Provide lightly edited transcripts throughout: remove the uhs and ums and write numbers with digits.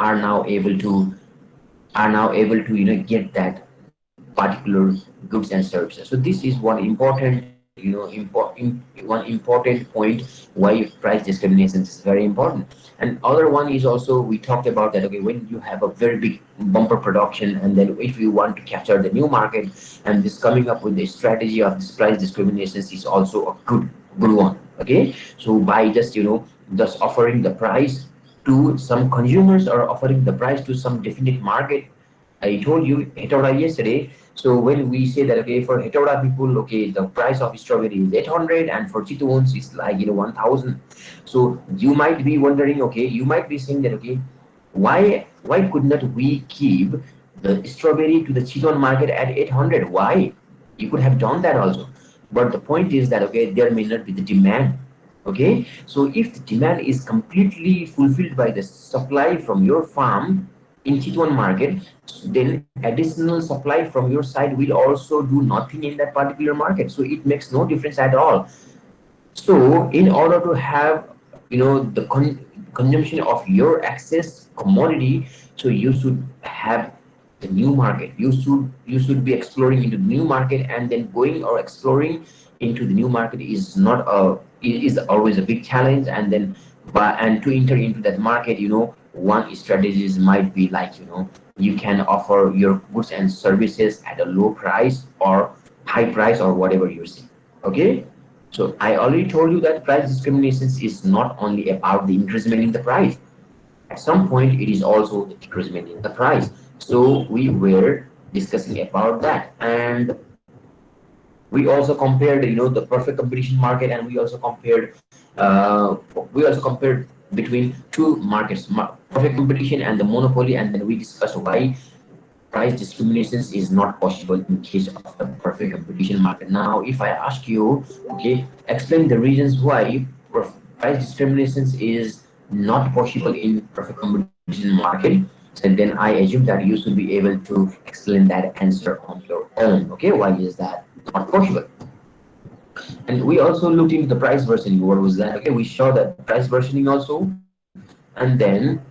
are now able to get that particular goods and services. So this is one important one important point why price discrimination is very important. And other one is also we talked about that, okay, when you have a very big bumper production, and then if you want to capture the new market, and this coming up with the strategy of this price discriminations is also a good one. Okay, so by just just offering the price to some consumers or offering the price to some definite market. I told you Hetora yesterday. So when we say that, okay, for Hetora people, okay, the price of strawberry is 800, and for Chitons it's like 1000. So you might be wondering, okay, you might be saying that, okay, why could not we keep the strawberry to the Chiton market at 800? Why? You could have done that also. But the point is that, okay, there may not be the demand. Okay, so if the demand is completely fulfilled by the supply from your farm in Chiton market, then additional supply from your side will also do nothing in that particular market. So it makes no difference at all. So in order to have the consumption of your excess commodity, so you should have the new market. You should be exploring into the new market, and then going or exploring into the new market is not a is always a big challenge. And then and to enter into that market, one strategies might be like, you can offer your goods and services at a low price or high price or whatever you see. Okay, so I already told you that price discrimination is not only about the increment in the price. At some point, it is also the decrement in the price. So we were discussing about that, and we also compared, the perfect competition market, and we also compared between two markets, perfect competition and the monopoly, and then we discussed why price discriminations is not possible in case of the perfect competition market. Now, if I ask you, okay, explain the reasons why price discriminations is not possible in perfect competition market, and then I assume that you should be able to explain that answer on your own. Okay, why is that not possible? And we also looked into the price versioning. What was that? Okay, we saw that price versioning also, and then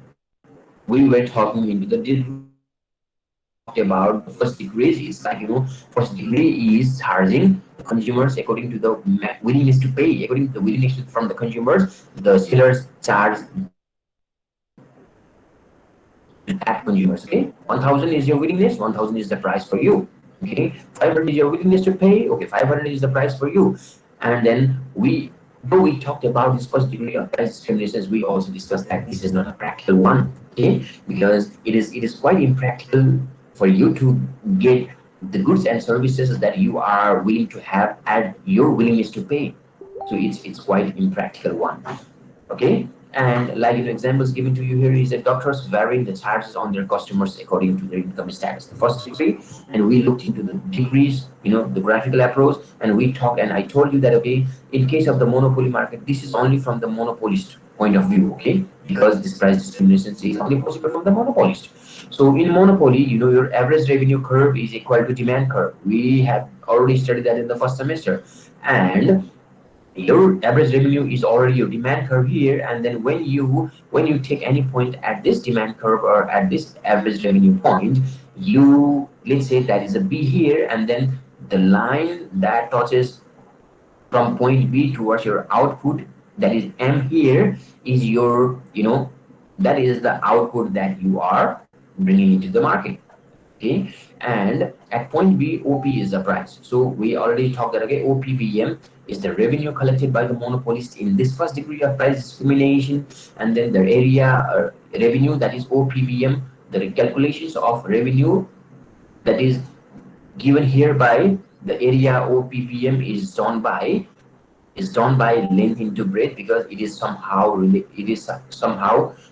we were talking into the degrees. We talked about the first degrees is like, first degree is charging the consumers according to the willingness to pay, according to the willingness from the consumers. The sellers charge at consumers. Okay, 1000 is your willingness, 1000 is the price for you. Okay, 500 is your willingness to pay. Okay, 500 is the price for you. And then though we talked about this first degree of price discriminations, we also discussed that this is not a practical one. Okay, because it is quite impractical for you to get the goods and services that you are willing to have at your willingness to pay. So it's quite impractical one. Okay, and like examples given to you here is that doctors varying the charges on their customers according to their income status, the first degree. And we looked into the degrees, the graphical approach, and we talked, and I told you that, okay, in case of the monopoly market, this is only from the monopolist point of view. Okay, because this price discrimination is only possible from the monopolist. So in monopoly, your average revenue curve is equal to demand curve. We have already studied that in the first semester. And your average revenue is already your demand curve here. And then when you take any point at this demand curve or at this average revenue point, you, let's say that is a B here, and then the line that touches from point B towards your output, that is M here, is your, that is the output that you are bringing into the market. Okay, and at point B, OP is the price. So we already talked that, okay, OPBM is the revenue collected by the monopolist in this first degree of price discrimination. And then the area revenue, that is OPBM, the calculations of revenue that is given here by the area OPBM is done by length into breadth, because it is somehow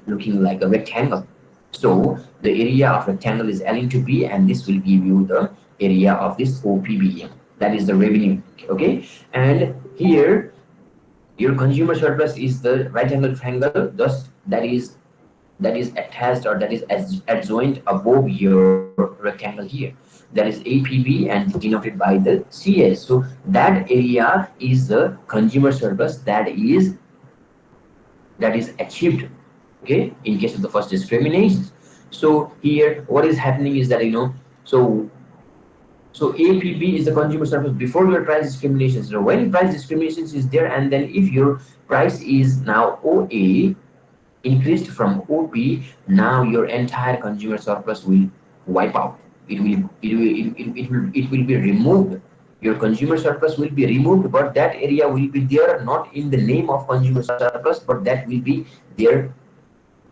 looking like a rectangle. So the area of rectangle is L into B, and this will give you the area of this OPBM. That is the revenue. Okay, and here your consumer surplus is the right angle triangle, thus that is attached, or that is adjoined above your rectangle here. That is APB and denoted by the CS. So that area is the consumer surplus that is achieved Okay, in case of the first discriminations. So here what is happening is that so APB is the consumer surplus before your price discrimination. So when price discriminations is there, and then if your price is now OA increased from OP, now your entire consumer surplus will wipe out. It will be removed. Your consumer surplus will be removed, but that area will be there not in the name of consumer surplus, but that will be there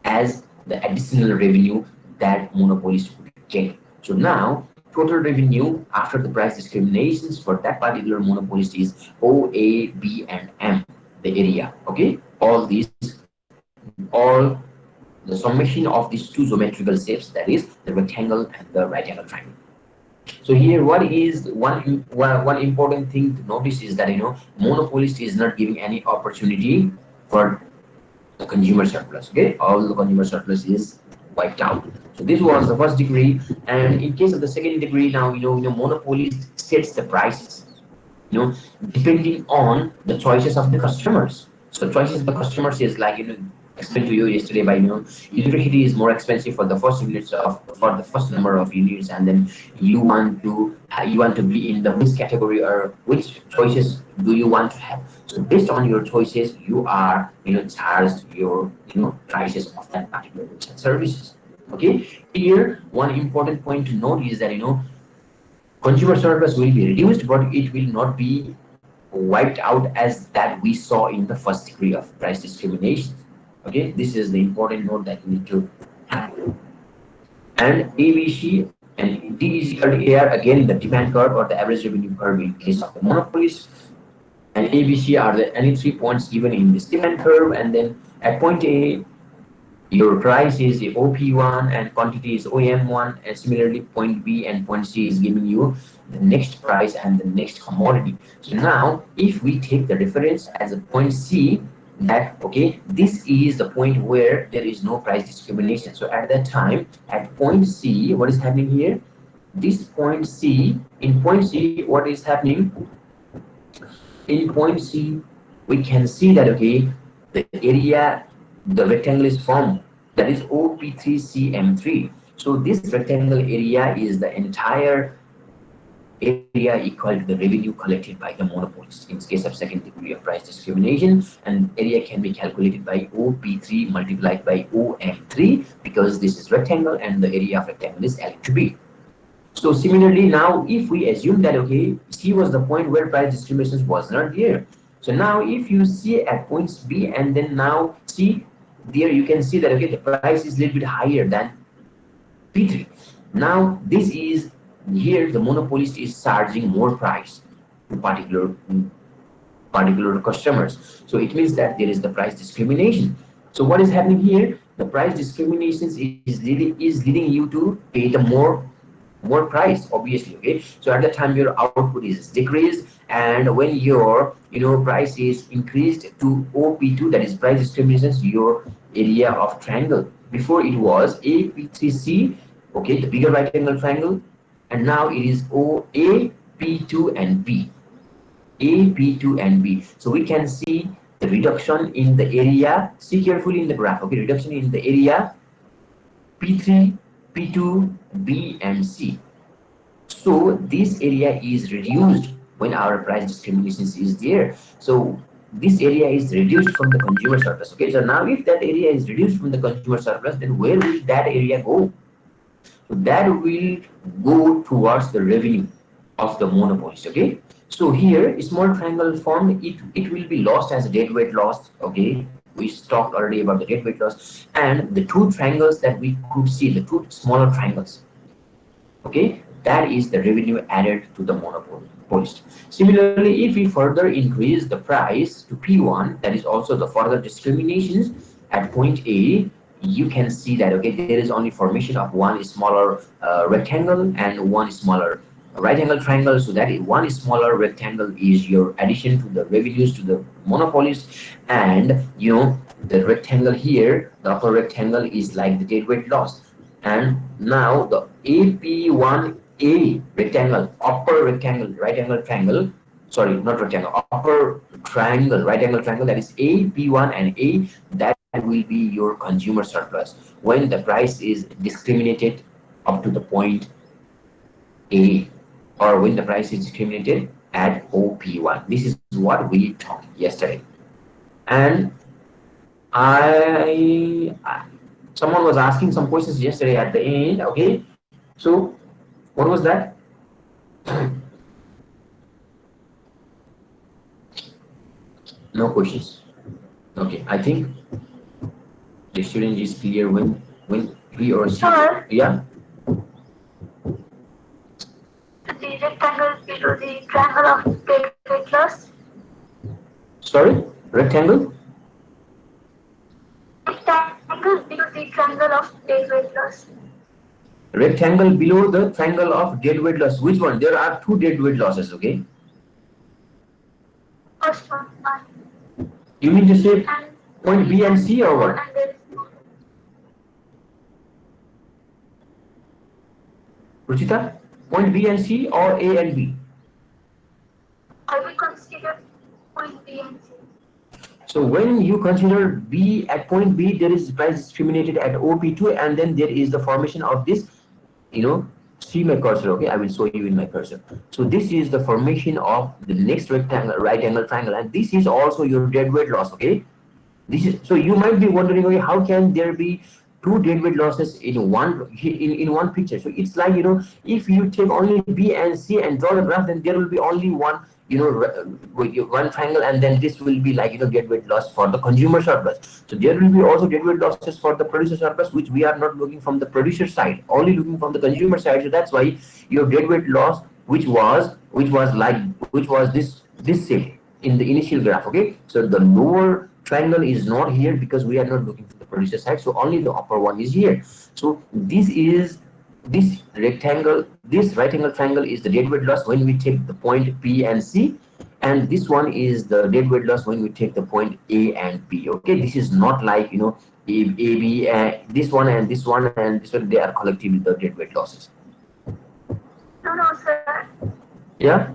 as the additional revenue that monopolist would get. So now total revenue after the price discriminations for that particular monopolist is O, A, B, and M, the area. Okay, all these, all the summation of these two geometrical shapes, that is the rectangle and the right angle triangle. So here, what is one important thing to notice is that monopolist is not giving any opportunity for the consumer surplus. Okay, all the consumer surplus is wiped out. So this was the first degree, and in case of the second degree, now monopolist sets the prices, depending on the choices of the customers. So choices of the customers is like explained to you yesterday by electricity is more expensive for the first units of for the first number of units, and then you want to be in the which category, or which choices do you want to have. So based on your choices, you are charged your prices of that particular goods and services. Okay, here one important point to note is that consumer surplus will be reduced, but it will not be wiped out as that we saw in the first degree of price discrimination. Okay, this is the important note that you need to have. And ABC and D is equal to AR, again the demand curve or the average revenue curve in case of the monopolies. And ABC are the any 3 points given in this demand curve, and then at point A your price is the OP1 and quantity is OM1, and similarly point B and point C is giving you the next price and the next commodity. So now if we take the reference as a point C, that okay, this is the point where there is no price discrimination. So at that time, at point C, what is happening here? This point C, in point C, what is happening? In point C, we can see that okay, the area, the rectangle is formed, that is OP3CM3. So this rectangle area is the entire area equal to the revenue collected by the monopolist in case of second degree of price discrimination, and area can be calculated by OP3 multiplied by OM3, because this is rectangle and the area of rectangle is L to B. So similarly, now if we assume that okay, C was the point where price discrimination was not there. So now if you see at points B and then now C, there you can see that okay, the price is a little bit higher than P3. Now this is here the monopolist is charging more price to particular customers. So it means that there is the price discrimination. So what is happening here? The price discriminations is leading you to pay the more price, obviously. Okay, so at that time your output is decreased, and when your price is increased to OP2, that is price discriminations, your area of triangle, before it was AP3C, okay, the bigger right angle triangle, and now it is OAP2 and B, A, B2 and B. So we can see the reduction in the area. See carefully in the graph. Okay, reduction in the area P3, P2, B and C. So this area is reduced when our price discrimination is there. So this area is reduced from the consumer surplus. Okay, so now if that area is reduced from the consumer surplus, then where will that area go? So that will go towards the revenue of the monopolist. Okay, so here small triangle formed, it will be lost as a deadweight loss. Okay, we talked already about the deadweight loss, and the two triangles that we could see, the two smaller triangles, okay, that is the revenue added to the monopolist. Similarly, if we further increase the price to P1, that is also the further discriminations at point A, you can see that okay, there is only formation of one smaller rectangle and one smaller right angle triangle. So that one smaller rectangle is your addition to the revenues to the monopolist, and the rectangle here, the upper rectangle is like the deadweight loss. And now the AP1A rectangle, upper rectangle, right angle triangle, sorry, not rectangle, upper triangle, right angle triangle, that is AP1 and A, that that will be your consumer surplus when the price is discriminated up to the point A, or when the price is discriminated at OP1. This is what we talked yesterday. And someone was asking some questions yesterday at the end. Okay, so what was that? No questions. Okay, I think the student is clear when he or she. Sir, Yeah. the rectangle below the triangle of gateway clause. Sorry, rectangle. Rectangle below the triangle of gateway clause. Rectangle below the triangle of deadweight loss. Which one? There are two deadweight losses. Okay, First one, you need to B say and point B and C or O, what? and there is no. Ruchita, point B and C or A and B? I will consider point B and C. So when you consider B at point B, there is price discriminated at OP2, and then there is the formation of this, you know, see my cursor, okay? I will show you in my cursor. So this is the formation of the next rectangle, right angle triangle, and this is also your deadweight loss, okay? This is, so you might be wondering, okay, how can there be two deadweight losses in one picture? So it's like, if you take only B and C and draw the graph, then there will be only one, one triangle, and then this will be like, deadweight loss for the consumer surplus. So there will be also deadweight losses for the producer surplus, which we are not looking from the producer side, only looking from the consumer side. So that's why your deadweight loss, which was this shape in the initial graph. Okay, so the lower triangle is not here because we are not looking for the producer side, so only the upper one is here. So this rectangle, this right angle triangle is the deadweight loss when we take the point P and C, and this one is the deadweight loss when we take the point A and B. Okay, this is not like, B, this one and this one and this one, they are collectively the deadweight losses. No, no, sir. Yeah.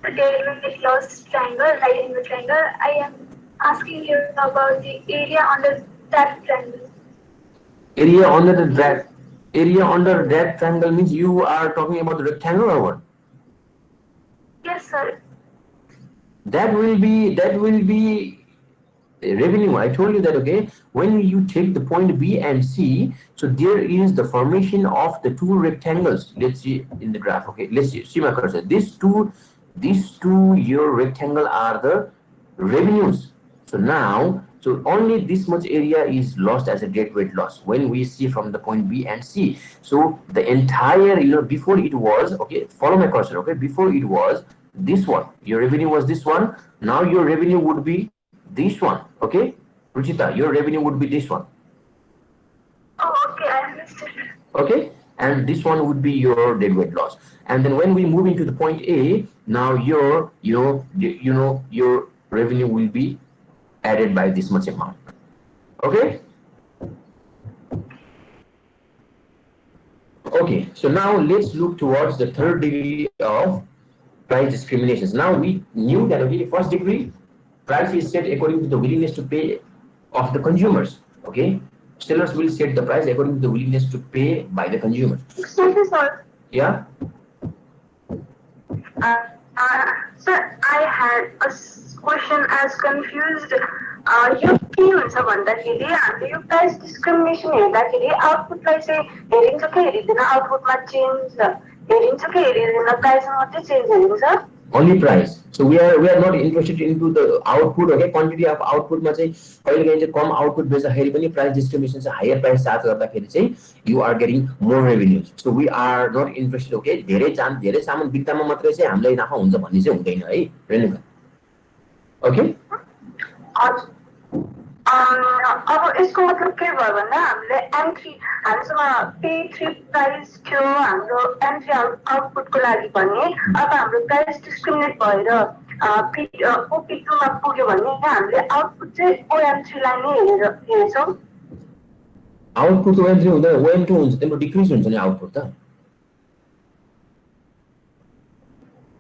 The gateway clause triangle, right in the triangle. I am asking you about the area under that triangle. Area under the drag area under that triangle means you are talking about the rectangle or what? Yes, sir. That will be revenue. I told you that. Okay, when you take the point B and C, so there is the formation of the two rectangles. Let's see in the graph. Okay, let's see my cursor. These two your rectangle are the revenues. So now, so only this much area is lost as a deadweight loss when we see from the point B and C. So the entire, before it was, okay, follow my cursor. Okay, before it was this one, your revenue was this one. Now your revenue would be this one. Okay, Ruchita, your revenue would be this one. Oh, okay, I understood. Okay, and this one would be your deadweight loss. And then when we move into the point A, now your revenue will be added by this much amount. Okay. Okay, so now let's look towards the third degree of price discriminations. Now we knew that, okay, first degree, price is set according to the willingness to pay of the consumers. Okay, sellers will set the price according to the willingness to pay by the consumers. Excuse me, sir. Yeah. Uh, sir, I had a question as confused. यो के हुन्छ भन्दाखेरि हामीले यो price discrimination हेर्दाखेरि आउटपुटलाई चाहिँ हेरिन्छ कि हेरिँदैन आउटपुटमा चेन्ज हेरिन्छ कि हेरिँदैन प्राइसमा मात्रै चेन्ज हेरिन्छ Only price. So we are not interested into the output. Okay, quantity of output मा चाहिँ कहिलेकाहीँ चाहिँ कम आउटपुट बेच्दाखेरि पनि प्राइस डिस्क्रिमिनेसन चाहिँ हायर प्राइस चार्ज गर्दाखेरि चाहिँ you are getting more revenues. So we are not interested. Okay, धेरै सामान बिक्दामा मात्रै चाहिँ हामीलाई नाफा हुन्छ भन्ने चाहिँ हुँदैन है रेणुका. Okay. अब यसको मतलब के भयो भन्दा हामीले एन्ट्री हामीसँग पे थ्री प्राइस थियो हाम्रो एन्ट्री आउटपुटको लागि भने अब हाम्रो प्राइस डिस्क्रिमिनेट भएर ओपी टूमा पुग्यो भने हामीले आउटपुट चाहिँ ओएम थ्रीलाई नै हेर्छौँ आउटपुट ओएम थ्री हुँदैन ओएम टू हुन्छ तिम्रो डिक्रिज हुन्छ नि आउटपुट त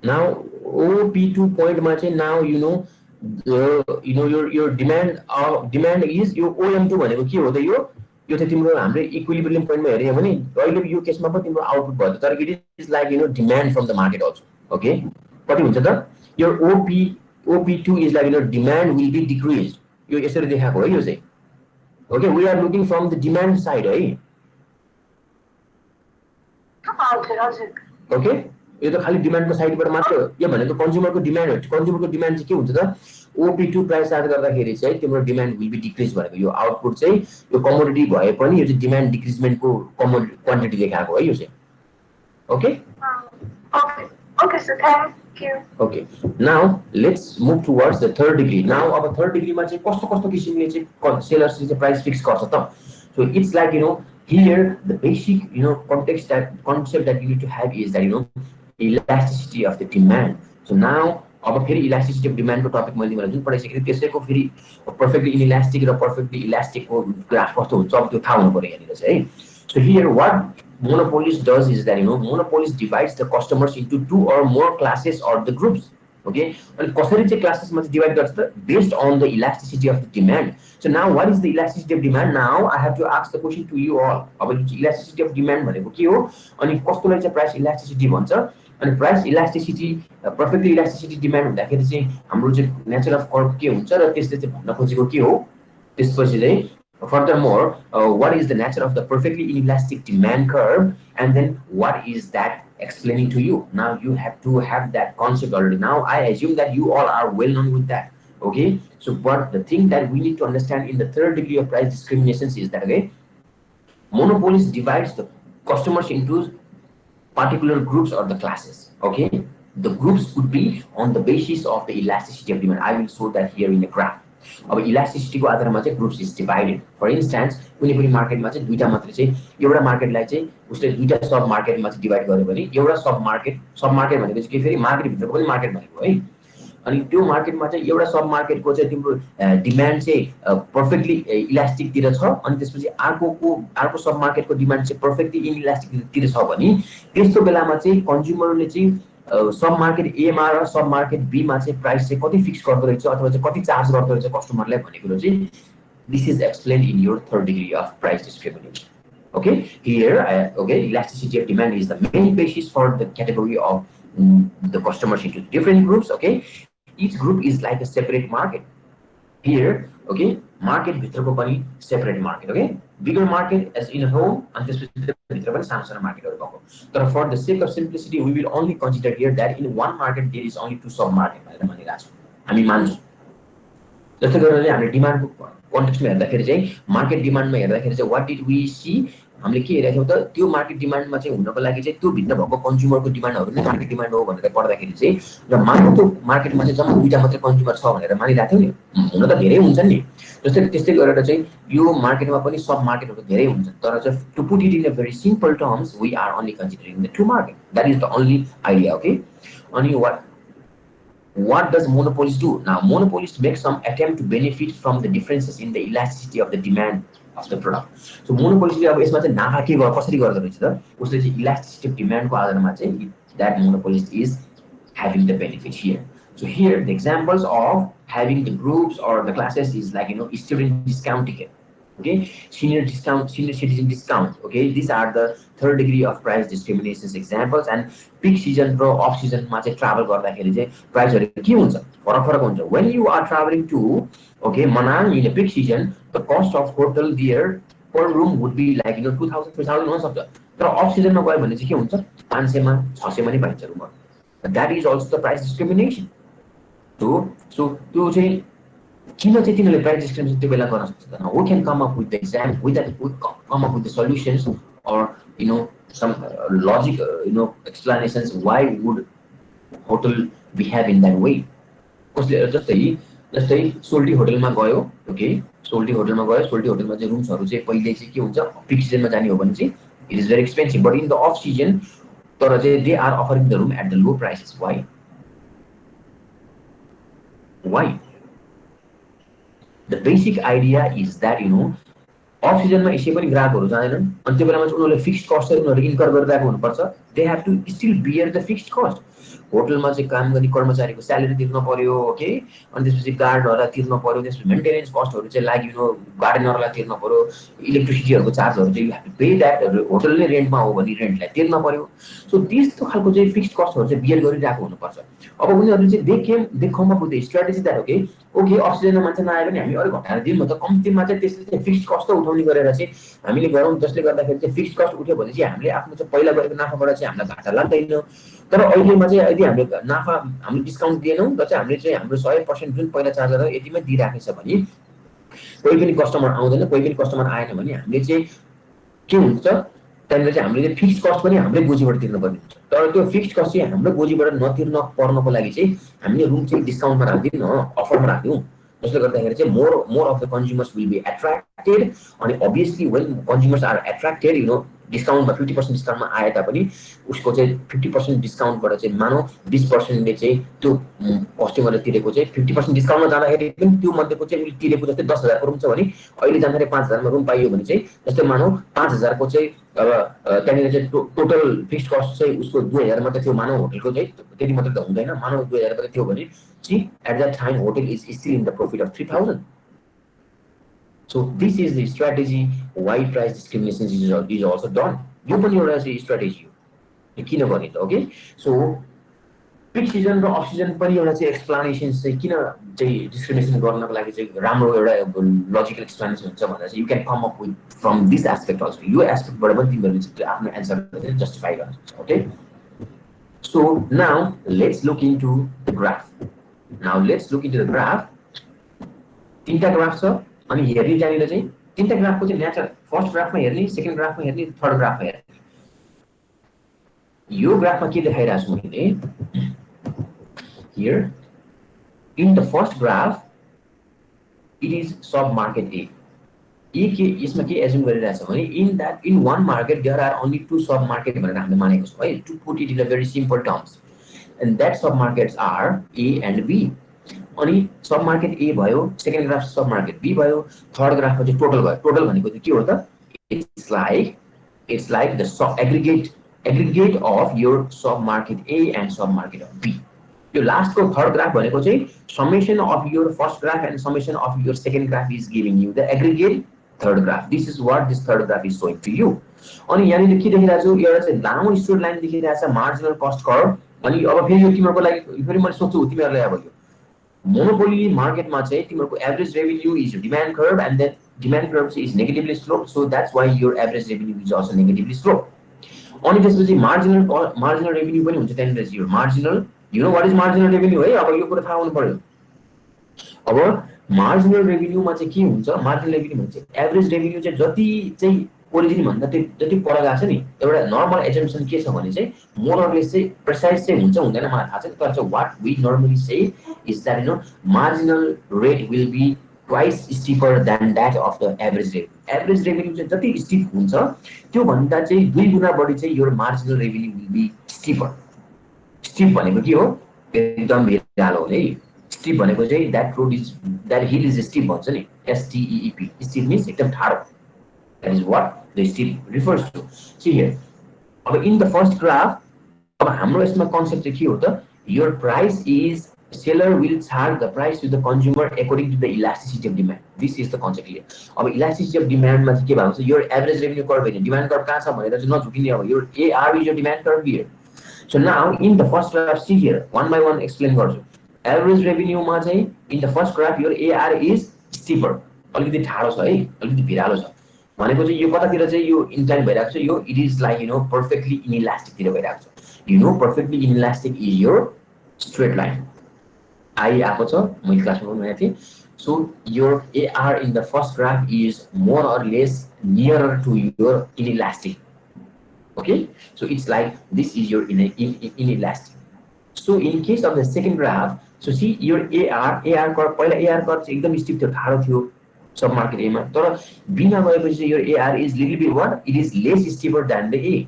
now OP2 point मा चाहिँ now your demand is यो OM2 भनेको के हो त यो चाहिँ तिम्रो हाम्रो इक्विलिब्रियम पोइन्टमा हेर्ने हो भने अहिले यो केसमा पनि तिम्रो आउटपुट भयो तर it is like demand from the market also okay कति हुन्छ त यो OP2 is like demand will be decrease यो यसरी देखाएको है यो चाहिँ okay we are looking from the demand side है हजुर हजुर ओके यो त खालि डिमान्डको साइडबाट मात्र यो भनेको कन्ज्युमरको डिमान्ड हो कन्ज्युमरको डिमान्ड चाहिँ के हुन्छ त OP2 प्राइस चार्ज गर्दाखेरि चाहिँ तिम्रो डिमान्ड विल बी डिक्रिज भनेको यो आउटपुट चाहिँ यो कमोडिटी भए पनि यो चाहिँ डिमान्ड डिक्रिजमेन्टको क्वान्टिटी देखाएको है यो चाहिँ okay okay okay sir thank you okay now let's move towards the third degree now अब थर्ड डिग्रीमा चाहिँ कस्तो कस्तो किसिमले चाहिँ सेलर्सले चाहिँ प्राइस फिक्स गर्छ त so it's like here the basic concept that you need to have is that elasticity of the demand. So now अब फेरि elasticity of demand को टपिक मैले तिमीलाई जुन पढाइसकेँ त्यसैको फेरि perfectly inelastic र perfectly elastic को ग्राफ कस्तो हुन्छ अब त्यो थाहा हुनु पर्यो यहाँनिर चाहिँ है so here what monopolist does is that monopolist divides the customers into two or more classes or the groups okay and कसरी चाहिँ क्लासेसमा चाहिँ डिवाइड गर्छ त based on the elasticity of the demand. So now what is the elasticity of demand? Now I have to ask the question to you all. अब elasticity of demand भनेको के हो अनि कस्तोलाई चाहिँ प्राइस इलास्टिसिटी भन्छ अनि price elasticity perfectly elasticity demand हुँदाखेरि चाहिँ हाम्रो चाहिँ नेचर अफ कर्भ के हुन्छ र त्यसले चाहिँ भन्न खोजेको के हो त्यसपछि चाहिँ furthermore what is the nature of the perfectly inelastic demand curve and then what is that explaining to you. Now you have to have that concept already. Now I assume that you all are well known with that. Okay, so but the thing that we need to understand in the third degree of price discriminations is that okay monopolist divides the customers into particular groups or the classes. Okay, the groups could be on the basis of the elasticity of demand. I will show that here in the graph. अब इलास्टिसिटीको आधारमा चाहिँ groups is divided for instances कुनै पनि मार्केटमा चाहिँ दुईटा मात्रै चाहिँ एउटा मार्केटलाई चाहिँ उसले दुईटा सब मार्केटमा चाहिँ डिभाइड गर्यो भने एउटा सब मार्केट भनेको चाहिँ के फेरि मार्केटभित्रको पनि मार्केट भनेको है अनि त्यो मार्केटमा चाहिँ एउटा सब मार्केटको चाहिँ तिम्रो डिमान्ड चाहिँ पर्फेक्टली इलास्टिकतिर छ अनि त्यसपछि अर्को सब मार्केटको डिमान्ड चाहिँ पर्फेक्टली इनइलास्टिकतिर छ भने त्यस्तो बेलामा चाहिँ कन्ज्युमरले चाहिँ सब मार्केट एमा र सब मार्केट बीमा चाहिँ प्राइस चाहिँ कति फिक्स गर्दो रहेछ अथवा चाहिँ कति चार्ज गर्दो रहेछ कस्टमरलाई भन्ने कुरो चाहिँ this is explained in your third degree of price discrimination. Okay, here okay elasticity of demand is the main basis for the category of the customers into different groups. Okay, each group is like a separate market. Here okay market भित्रको पनि separate market. Okay, bigger market as in a home and त्यसपछि भित्र पनि सानो सानो मार्केटहरु भएको तर for the sake of simplicity we will only consider here that in one market there is only two sub market भनेर भनिरहेको छौं हामी मान्छौं जस्तै गरेर हामीले डिमान्डको कन्टेक्स्टमा हेर्दाखेरि चाहिँ मार्केट डिमान्डमा हेर्दाखेरि चाहिँ व्हाट डिड वी सी हामीले के हेरेको थियौं त त्यो मार्केट डिमान्डमा चाहिँ हुनको लागि चाहिँ त्यो भित्र भएको कन्ज्युमरको डिमान्डहरु नै मार्केट डिमान्ड हो भनेर पढ्दाखेरि चाहिँ र मार्केटको मार्केटमा चाहिँ जम्मा दुईटा मात्र कन्ज्युमर छ भनेर मानिरहेको थियौ नि हुन त धेरै हुन्छन् नि जस्तै त्यस्तै गरेर चाहिँ यो मार्केटमा पनि सब मार्केटहरु धेरै हुन्छन् तर चाहिँ to put it in a very simple terms we are only considering the two market that is the only idea. Okay अनि what does monopolist do? Now monopolist make some attempt to benefit from the differences in the elasticity of the demand of the product. So monopolist अब यसमा चाहिँ नाफा के कसरी गर्दो रहेछ त उसले चाहिँ elasticity of demand को आधारमा चाहिँ that monopolist is having the benefit here. So here the examples of having the groups or the classes is like student discount ticket. Okay, senior discount, senior citizen discount. Okay, these are the third degree of price discriminations examples. And peak season र off season मा चाहिँ travel गर्दाखेरि चाहिँ प्राइसहरु के हुन्छ फरक हुन्छ. When you are traveling to okay Manang in a peak season the cost of hotel there per room would be like 2000 3000 हुन सक्छ तर off season मा गयो भने चाहिँ के हुन्छ 500 मा 600 मा नि पाइन्छ room. That is also the price discrimination. So त्यो चाहिँ किन चाहिँ तिनीहरूले प्राइस डिस्क्रिमिनेसन त्यो बेला गर्न सक्दैन who can come up with the exam with that would come up with the solutions or some logic explanations why would hotel behave in that way. कसले जस्तै सोल्टी होटलमा गयो ओके सोल्टी होटलमा चाहिँ रुम्सहरु चाहिँ पहिले चाहिँ के हुन्छ पिक सिजनमा जाने हो भने चाहिँ it is very expensive but in the off season तर चाहिँ they are offering the room at the low prices. why the basic idea is that off सिजनमा यसै पनि ग्राहकहरु जाँदैनन् अनि त्यो बेलामा चाहिँ उनीहरुले फिक्स्ड कस्टहरु उनीहरुले इन्कर गरिरहेको हुनुपर्छ. They have to still bear the fixed cost होटलमा चाहिँ काम गर्ने कर्मचारीको स्यालेरी तिर्न पर्यो, ओके, अनि त्यसपछि गार्डहरूलाई तिर्न पर्यो, त्यसपछि मेन्टेनेन्स कस्टहरू चाहिँ लाग्यो, गार्डनरलाई तिर्न पर्यो, इलेक्ट्रिसिटीहरूको चार्जहरू चाहिँ you have to pay that, hotel नै रेन्टमा हो भने रेन्टलाई तिर्न पर्यो। सो त्यस्तो खालको चाहिँ फिक्स्ड कस्टहरू चाहिँ बियर गरिरहेको हुनुपर्छ। अब उनीहरूले चाहिँ they come up with the strategy that okay okay अक्सिजनमा मान्छे नआए पनि हामी अलिक घटाएर दिउँ न त, कम्तीमा चाहिँ त्यसले चाहिँ फिक्स्ड कस्ट त उठाउने गरेर चाहिँ हामीले गरौँ, जसले गर्दाखेरि चाहिँ फिक्स्ड कस्ट उठ्यो भने चाहिँ हामीले आफ्नो चाहिँ पहिला गरेको नाफाबाट चाहिँ हामीलाई घाटा लाग्दैन। तर अहिलेमा चाहिँ यदि हामीले नाफा हामीले डिस्काउन्ट दिएनौँ र चाहिँ हामीले चाहिँ हाम्रो 100% जुन पहिला चार्ज गरेर यतिमै दिइराखेको छ भने कोही पनि कस्टमर आउँदैन, कोही पनि कस्टमर आएन भने हामीले चाहिँ के हुन्छ, त्यहाँनिर चाहिँ हामीले चाहिँ फिक्स्ड कस्ट पनि हाम्रै गोजीबाट तिर्नुपर्ने हुन्छ। तर त्यो फिक्स्ड कस्ट चाहिँ हाम्रो गोजीबाट नतिर्न पर्नको लागि चाहिँ हामीले रुम चाहिँ डिस्काउन्टमा राखिदिउँ न, अफरमा राखिदिउँ, जसले गर्दाखेरि चाहिँ more of the consumers will be attracted. अनि obviously when consumers are attracted डिस्काउन्टमा 50% डिस्काउन्टमा आए तापनि उसको चाहिँ 50% डिस्काउन्टबाट चाहिँ मानौ 20%ले चाहिँ त्यो कस्टमरले तिरेको चाहिँ 50% डिस्काउन्टमा जाँदाखेरि पनि त्यो मध्येको चाहिँ उसले तिरेको जस्तै 10,000को रुम छ भने अहिले जाँदाखेरि 5,000मा रुम पाइयो भने चाहिँ जस्तै मानौ 5,000को चाहिँ अब त्यहाँनिर चाहिँ टोटल फिक्स्ड कस्ट चाहिँ उसको 2,000 मात्रै थियो मानौ, होटलको चाहिँ त्यति मात्रै त हुँदैन, मानौ 2,000 मात्रै थियो भने चाहिँ at that time hotel is still in the profit of 3,000। So this is the strategy why price discrimination is also done. यो पनि एउटा चाहिँ स्ट्राटेजी हो किन गर्ने त, ओके। सो पिक सिजन र अफ सिजन पनि एउटा चाहिँ एक्सप्लानेसन चाहिँ किन चाहिँ डिस्क्रिमिनेसन गर्नको लागि चाहिँ राम्रो एउटा लजिकल एक्सप्लानेसन हुन्छ भन्दा चाहिँ you can come up with from this aspect also. यो एस्पेक्टबाट पनि तिमीहरूले चाहिँ आफ्नो एन्सर जस्टिफाई गर्न सक्छ, okay. So now let's look into the graph. Now let's look into the graph. तीनटा ग्राफ छ अनि हेर्ने त्यहाँनिर चाहिँ तीनटा ग्राफको चाहिँ नेचर, फर्स्ट ग्राफमा हेर्ने, सेकेन्ड ग्राफमा हेर्ने, थर्ड ग्राफमा हेर्ने। यो ग्राफमा के देखाइरहेको छु मैले, here in the first graph it is sub market A. के यसमा के एज्युम गरिरहेछ भने in one market there are only two sub market भनेर हामीले मानेको छौँ है, to put it in a very simple terms, and that sub markets are A and B. अनि सब मार्केट ए भयो, second graph sub market B भयो, third ग्राफमा चाहिँ टोटल भयो। टोटल भनेको चाहिँ के हो त, it's like the aggregate of your sub market A and sub market of B. यो लास्टको थर्ड ग्राफ भनेको चाहिँ summation of your first graph and summation of your second graph is giving you the aggregate third graph. This is what this third graph is showing to you. अनि यहाँनिर के देखिरहेको छु, एउटा चाहिँ लामो स्ट्रेट लाइन देखिरहेछ, मार्जिनल कस्ट कर्भ। अनि अब फेरि यो तिमीहरूको लागि फेरि मैले सोध्छु तिमीहरूलाई, अब यो मोनोपोली मार्केटमा चाहिँ तिमीहरूको average revenue is demand curve and then demand curve is negatively slope, so that's why your average revenue is also negatively slope. अनि त्यसपछि मार्जिनल रेभेन्यू पनि हुन्छ त्यहाँनिर चाहिँ, यो marginal, you know what is marginal revenue है, अब यो कुरा थाहा हुनु पर्यो। अब मार्जिनल रेभेन्यूमा चाहिँ के हुन्छ, मार्जिनल रेभेन्यू भन्छ एभरेज रेभेन्यू चाहिँ जति चाहिँ ओरिजिन भन्दा जति पर गएको छ नि, एउटा नर्मल एजम्पसन के छ भने चाहिँ मोर अर लेस चाहिँ प्रिसाइज चाहिँ हुन्छ हुँदैन मलाई थाहा छैन, तर चाहिँ what we normally say is that marginal rate will be twice steeper than that of the average revenue. Average revenue चाहिँ जति स्टिप हुन्छ त्योभन्दा चाहिँ 2 गुणा बढी चाहिँ यो marginal revenue will be steeper. Steep भनेको के हो, एकदम भिरालो हुने। स्टिप भनेको चाहिँ द्याट हिल इज स्टिप भन्छ नि, STEEP। स्टिप मिन्स एकदम ठाडो। That is what the steep refers to. See here. अब in the first graph, अब हाम्रो यसमा concept चाहिँ के हो त, your price is seller will charge the price to the consumer according to the elasticity of demand. This is the concept here. अब elasticity of demand मा चाहिँ के भएको छ, your average revenue curve होइन, demand curve कहाँ छ भनेर चाहिँ नझुकिने। अब your AR is your demand curve here. So now in the first graph, see here, one by one explain गर्छु। Average revenue मा चाहिँ in the first graph your AR is steeper, अलिकति ठाडो छ है, अलिकति भिरालो छ। भनेको चाहिँ यो कतातिर चाहिँ यो इन्क्लाइन भइरहेको छ, यो इट इज लाइक पर्फेक्टली इनइलास्टिकतिर भइरहेको छ। Perfectly inelastic is your straight line. आई आएको छ, मैले क्लासमा पनि भनेको थिएँ। So your AR in the first graph is more or less nearer to your inelastic, okay. So it's like this is your inelastic. So in case of the second graph, so see your AR curve, पहिला AR curve चाहिँ एकदम स्टिप थियो, ठाडो थियो सब market एमा, तर बीमा गएपछि यो AR is little bit what, it is less steeper than the A.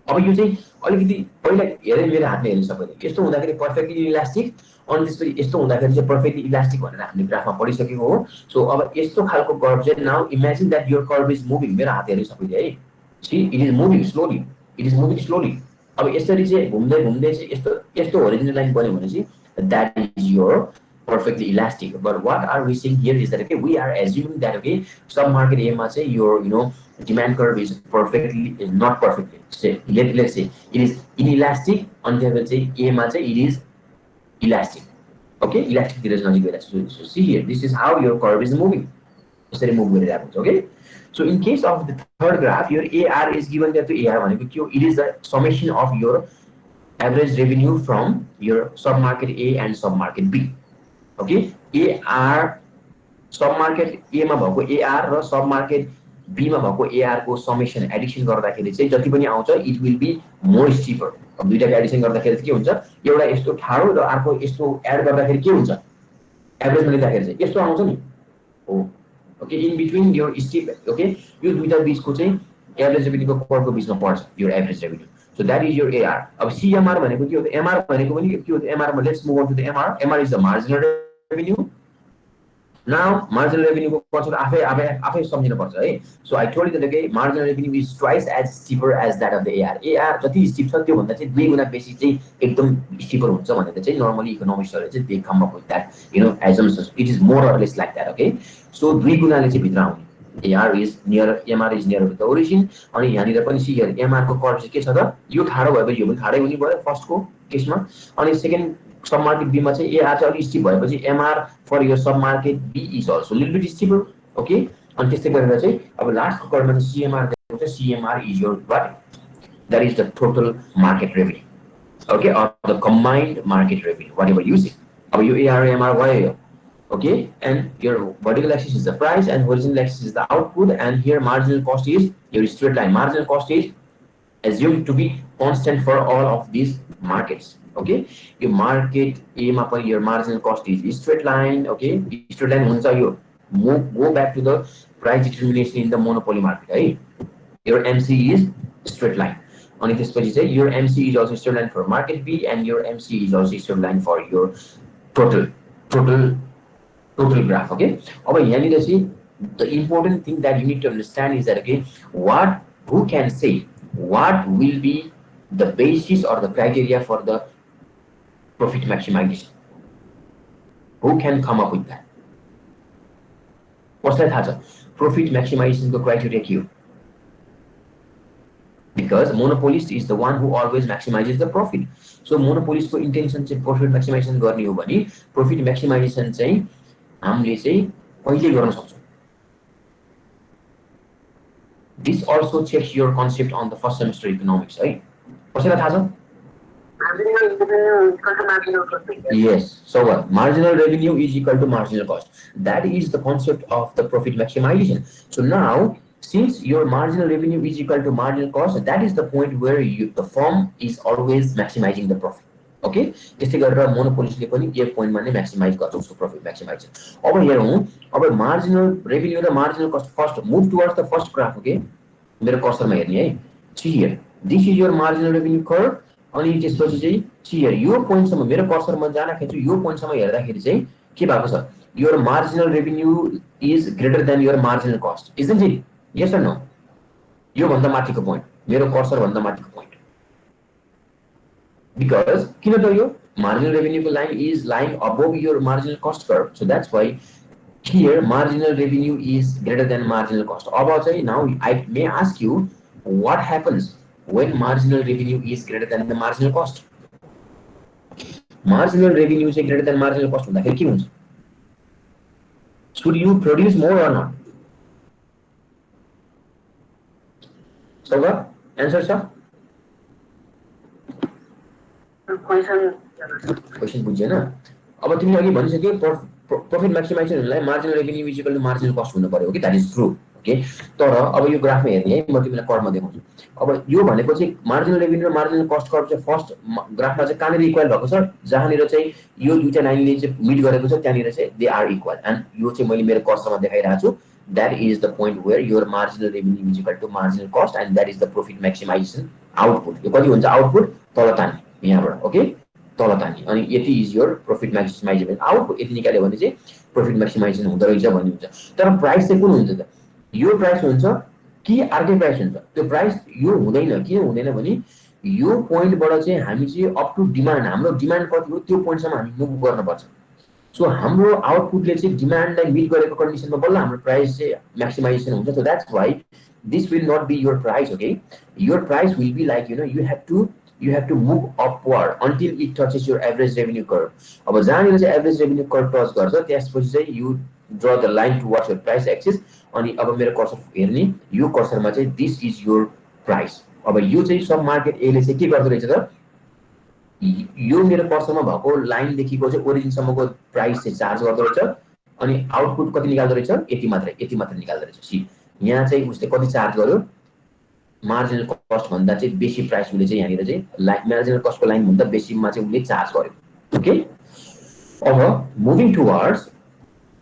अब यो चाहिँ अलिकति पहिला हेरेर मेरो हातमा हेर्नु सबैले, यस्तो हुँदाखेरि पर्फेक्टली इलास्टिक, अनि त्यसपछि यस्तो हुँदाखेरि चाहिँ पर्फेक्टली इलास्टिक भनेर हामीले ग्राफमा पढिसकेको हो। सो अब यस्तो खालको कर्भ चाहिँ now imagine that your curve is moving, मेरो हात हेर्नु सबैले है, see it is moving slowly, it is moving slowly. अब यसरी चाहिँ घुम्दै घुम्दै चाहिँ यस्तो यस्तो होरिजोनल लाइन बन्यो भने चाहिँ that is your perfectly elastic. But what are we seeing here is that okay, we are assuming that okay, sub market A मा चाहिँ your demand curve is perfectly is not perfectly say let's say it is inelastic अनि त्यसपछि चाहिँ A मा चाहिँ it is elastic. Okay, elastic तिर चाहिँ नजिक गइरहेको छ. So see here, this is how your curve is moving. यसरी मुभ गरिरहेको हुन्छ. Okay, so in case of the third graph, your AR is given there to AR भनेको के हो? It is the summation of your average revenue from your sub market A and sub market B. Okay, AR sub market A मा भएको AR र sub market B मा भएको AR को summation Edison गर्दाखेरि चाहिँ जति पनि आउँछ it will be more steeper. अब दुईटाको एडिसन गर्दाखेरि के हुन्छ? एउटा यस्तो ठाडो र अर्को यस्तो एड गर्दाखेरि के हुन्छ? एभरेजमा लिँदाखेरि चाहिँ यस्तो आउँछ नि. हो. Okay, in between your steep, okay, यो दुईटा बीचको चाहिँ एभरेज रेभेन्यूको कर्वको बीचमा पर्छ your average revenue. So that is your AR. अब CMR भनेको के हो? MR भनेको पनि के हो? MR मा let's move on to the MR. MR is the marginal revenue. Now marginal revenue को concept आफै सम्झिनु पर्छ है. So I told you that okay, marginal revenue is twice as steeper as that of the AR. AR जति steep छ त्यो भन्दा चाहिँ दुई गुना बेसी चाहिँ एकदम steeper हुन्छ भनेर चाहिँ normally economists चाहिँ they come up with that assumptions. It is more or less like that. Okay, so दुई गुनाले चाहिँ भित्र आउने. AR is near, MR is near with the origin. अनि यहाँनिर पनि see here MR को कर्व चाहिँ के छ त? यो ठाडो भएपछि यो पनि ठाडै हुने भयो फर्स्ट को केसमा. अनि सेकेन्ड सब मार्केट बी मा चाहिँ AR चाहिँ अलि स्टिप भएपछि MR फर यो sub market B is also little bit steeper. Okay, अनि त्यस्तै गरेर चाहिँ अब लास्टको कर्वमा चाहिँ CMR दिएको छ. CMR is your what? That is the total market revenue. Okay, or the combined market revenue whatever you say. अब यो AR MR भयो यो. Okay, and your vertical axis is the price and horizontal axis is the output, and here marginal cost is your straight line. Marginal cost is assumed to be constant for all of these markets. Okay, your market A मा पनि your marginal cost is straight line. Okay, straight line हुन्छ यो. Go back to the price determination in the monopoly market. है, your MC is straight line. अनि त्यसपछि चाहिँ your MC is also straight line for market B, and your MC is also straight line for your total graph. Okay, अब यहाँनिर चाहिँ the important thing that you need to understand is that okay, who can say what will be the basis or the criteria for the profit maximization? Who can come up with that? कसलाई थाहा छ profit maximization को criteria के हो? Because monopolist is the one who always maximizes the profit. So monopolist को intention चाहिँ profit maximization गर्ने हो भने profit maximization चाहिँ हामीले चाहिँ कहिले गर्न सक्छौं? This also checks your concept on the first semester economics. है, कसैलाई थाहा छ? Yes. So what? Marginal revenue is equal to marginal cost. That is the concept of the profit maximization. So now, since your marginal revenue is equal to marginal cost, that is the point where the firm is always maximizing the profit. Okay? त्यस्तै गरेर मोनोपोलिस्टले पनि यो पोइन्टमा नै maximise गर्छ उसको profit maximisation. अब हेरौं, अब मार्जिनल रेभेन्यू र marginal cost first move towards the first graph. Okay, मेरो कर्सरमा हेर्ने है. See here, this is your marginal revenue curve. अनि त्यसपछि चाहिँ सी हियर यो पोइन्टसम्म मेरो कर्सरमा जाँदाखेरि यो पोइन्टसम्म हेर्दाखेरि चाहिँ के भएको छ? Your marginal revenue is greater than your marginal cost. Isn't it? Yes or no? यो भन्दा माथिको पोइन्ट, मेरो कर्सर भन्दा माथिको पोइन्ट. Because किन त यो marginal revenue को line is lying above your marginal cost curve. So that's why here marginal revenue is greater than marginal cost. अब चाहिँ now I may ask you what happens when marginal revenue is greater than the marginal cost. Marginal revenue is greater than marginal cost हुँदाखेरि के हुन्छ? Should you produce more or not? So what answer sir? Question बुझेन. अब तिमीले अघि भनिसक्यौ profit म्याक्सिमाइजेसनलाई marginal revenue is equal to marginal cost हुनु पर्यो. Okay, that is true. Okay, तर अब यो ग्राफमा हेर्ने है, म तिमीलाई कर्वमा देखाउँछु. अब यो भनेको चाहिँ मार्जिनल रेभेन्यू र मार्जिनल कस्ट कर्व चाहिँ फर्स्ट ग्राफमा चाहिँ कहाँनिर इक्वल भएको छ? जहाँनिर चाहिँ यो दुईटा लाइनले चाहिँ मिट गरेको छ त्यहाँनिर चाहिँ दे आर इक्वल. एन्ड यो चाहिँ मैले मेरो कर्सरमा देखाइरहेको छु. That is the point where your marginal revenue is equal to marginal cost, and that is the profit maximization output. यो कति हुन्छ आउटपुट? तल तान्ने यहाँबाट. ओके, तल तान्ने. अनि यति is your profit maximization output. यति निकाल्यो भने चाहिँ प्रॉफिट मैक्सिमाइजेसन हुँदो रहेछ भन्ने हुन्छ. तर प्राइस चाहिँ कुन हुन्छ त? यो प्राइस हुन्छ कि अर्कै प्राइस हुन्छ? त्यो प्राइस यो हुँदैन. किन हुँदैन भने यो पोइन्टबाट चाहिँ हामी चाहिँ अप टु डिमान्ड, हाम्रो डिमान्ड कति हो त्यो पोइन्टसम्म हामी मुभ गर्नुपर्छ। सो हाम्रो आउटपुटले चाहिँ डिमान्डलाई मिट गरेको कन्डिसनमा बल्ल हाम्रो प्राइस चाहिँ म्याक्सिमाइजेसन हुन्छ। So that's why this will not be your price. Okay, your price will be like you have to move upward until it touches your average revenue curve. अब जहाँनिर चाहिँ एभरेज रेभेन्यू कर्भ टच गर्छ त्यसपछि चाहिँ you draw the line towards your price axis. अनि अब मेरो cursor हेर्ने, यो कर्सरमा चाहिँ दिस इज योर प्राइस। अब यो चाहिँ सब मार्केट एले चाहिँ के गर्दो रहेछ त, यो मेरो कर्सरमा भएको लाइनदेखिको चाहिँ ओरिजिनसम्मको प्राइस चाहिँ चार्ज गर्दो रहेछ। अनि आउटपुट कति निकाल्दो रहेछ, यति मात्र निकाल्दो रहेछ। सी यहाँ चाहिँ उसले कति चार्ज गर्यो, मार्जिनल कस्ट भन्दा चाहिँ बेसी प्राइस उसले चाहिँ यहाँनिर चाहिँ मार्जिनल कस्टको लाइन भन्दा बेसीमा चाहिँ उसले चार्ज गर्यो। ओके, अब moving towards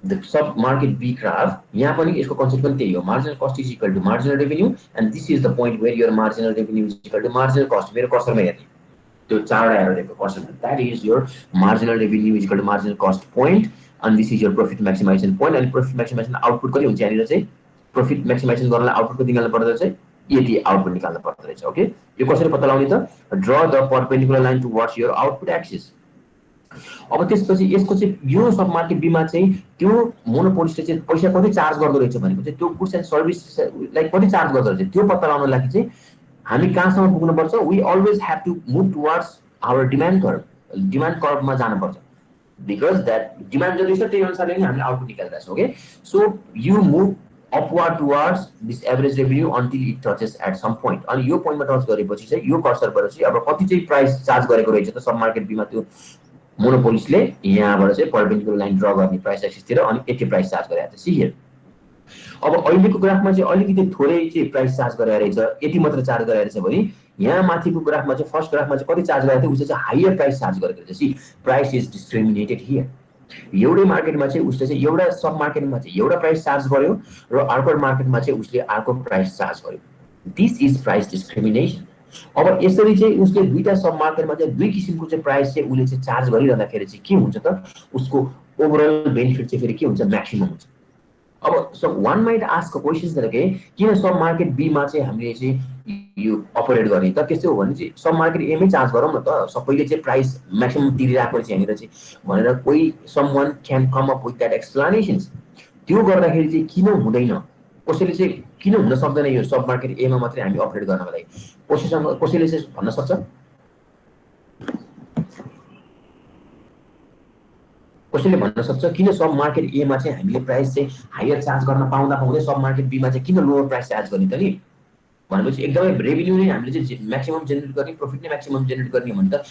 the sub market B graph, यहाँ पनि यसको कन्सेप्ट पनि त्यही हो, marginal cost is equal to marginal revenue and this is the point where your marginal revenue is equal to marginal cost. मेरो कर्सरमा हेर्ने त्यो चारवटा एरो दिएको कर्सरमा, that is your marginal revenue is equal to marginal cost point and this is your profit maximization point. अनि profit maximization output कति हुन्छ, यहाँनिर चाहिँ प्रॉफिट मैक्सिमाइजेसन गर्नलाई आउटपुट कति निकाल्नु पर्दो रहेछ, यति आउटपुट निकाल्नु पर्दो रहेछ। ओके, यो कसरी पत्ता लगाउने त, draw the perpendicular line towards your output axis. अब त्यसपछि यसको चाहिँ यो सब मार्केट बीमा चाहिँ त्यो मोनोपोलिस्टले चाहिँ पैसा कति चार्ज गर्दो रहेछ भनेको चाहिँ त्यो गुड्स एन्ड सर्भिसलाई कति चार्ज गर्दो रहेछ त्यो पत्ता लगाउनको लागि चाहिँ हामी कहाँसम्म पुग्नुपर्छ, we always have to move towards our demand कर्भमा जानुपर्छ। बिकज द्याट डिमान्ड जति छ त्यही अनुसारले नै हामीले आउटपुट निकालिरहेको छौँ। Okay, so you move upward towards this average revenue until it touches at some point. अनि यो पोइन्टमा टच गरेपछि चाहिँ यो कर्सरबाट चाहिँ अब कति चाहिँ प्राइस चार्ज गरेको रहेछ त सब मार्केट बीमा त्यो मोनोपोलिस्टले, यहाँबाट चाहिँ परपेन्डिकुलर लाइन ड्र गर्ने प्राइस एक्सिसतिर, अनि यति प्राइस चार्ज गरेको छ। सी हियर, अब अहिलेको ग्राफमा चाहिँ अलिकति थोरै चाहिँ प्राइस चार्ज गरेर रहेछ, यति मात्र चार्ज गरेर रहेछ भने यहाँ माथिको ग्राफमा चाहिँ फर्स्ट ग्राफमा चाहिँ कति चार्ज गरेको थियो, उसले चाहिँ हायर प्राइस चार्ज गरेको रहेछ। See price is discriminated here. एउटै मार्केटमा चाहिँ उसले चाहिँ एउटा सब मार्केटमा चाहिँ एउटा प्राइस चार्ज गर्यो र अर्को मार्केटमा चाहिँ उसले अर्को प्राइस चार्ज गर्यो। This is price discrimination. अब यसरी चाहिँ उसले दुईटा सब मार्केटमा चाहिँ दुई किसिमको चाहिँ प्राइस चाहिँ उसले चाहिँ चार्ज गरिरहँदाखेरि चाहिँ के हुन्छ त, उसको ओभरअल बेनिफिट चाहिँ फेरि के हुन्छ, म्याक्सिमम हुन्छ। अब so one might ask questions that okay किन सब मार्केट बी मा चाहिँ हामीले चाहिँ यो अपरेट गर्ने त, त्यस्तै हो भने चाहिँ सब मार्केट ए मै चार्ज गरौँ न त, सबैले चाहिँ प्राइस म्याक्सिमम तिरिरहेको चाहिँ यहाँनिर चाहिँ भनेर कोही someone can come up with that explanations. त्यो गर्दाखेरि चाहिँ किन हुँदैन, कसैले चाहिँ किन हुन सक्दैन यो सब मार्केट ए मा मात्रै हामी अपरेट गर्नको लागि, कसैले चाहिँ भन्न सक्छ, कसैले भन्न सक्छ किन सब मार्केट ए मा चाहिँ हामीले प्राइस चाहिँ हायर चार्ज गर्न पाउँदै सब मार्केट बी मा चाहिँ किन लोवर प्राइस चार्ज गर्ने त नि, भनेपछि एकदमै रेभेन्यू नै हामीले चाहिँ म्याक्सिमम जेनेरेट गर्ने, प्रॉफिट नै म्याक्सिमम जेनेरेट गर्ने भने त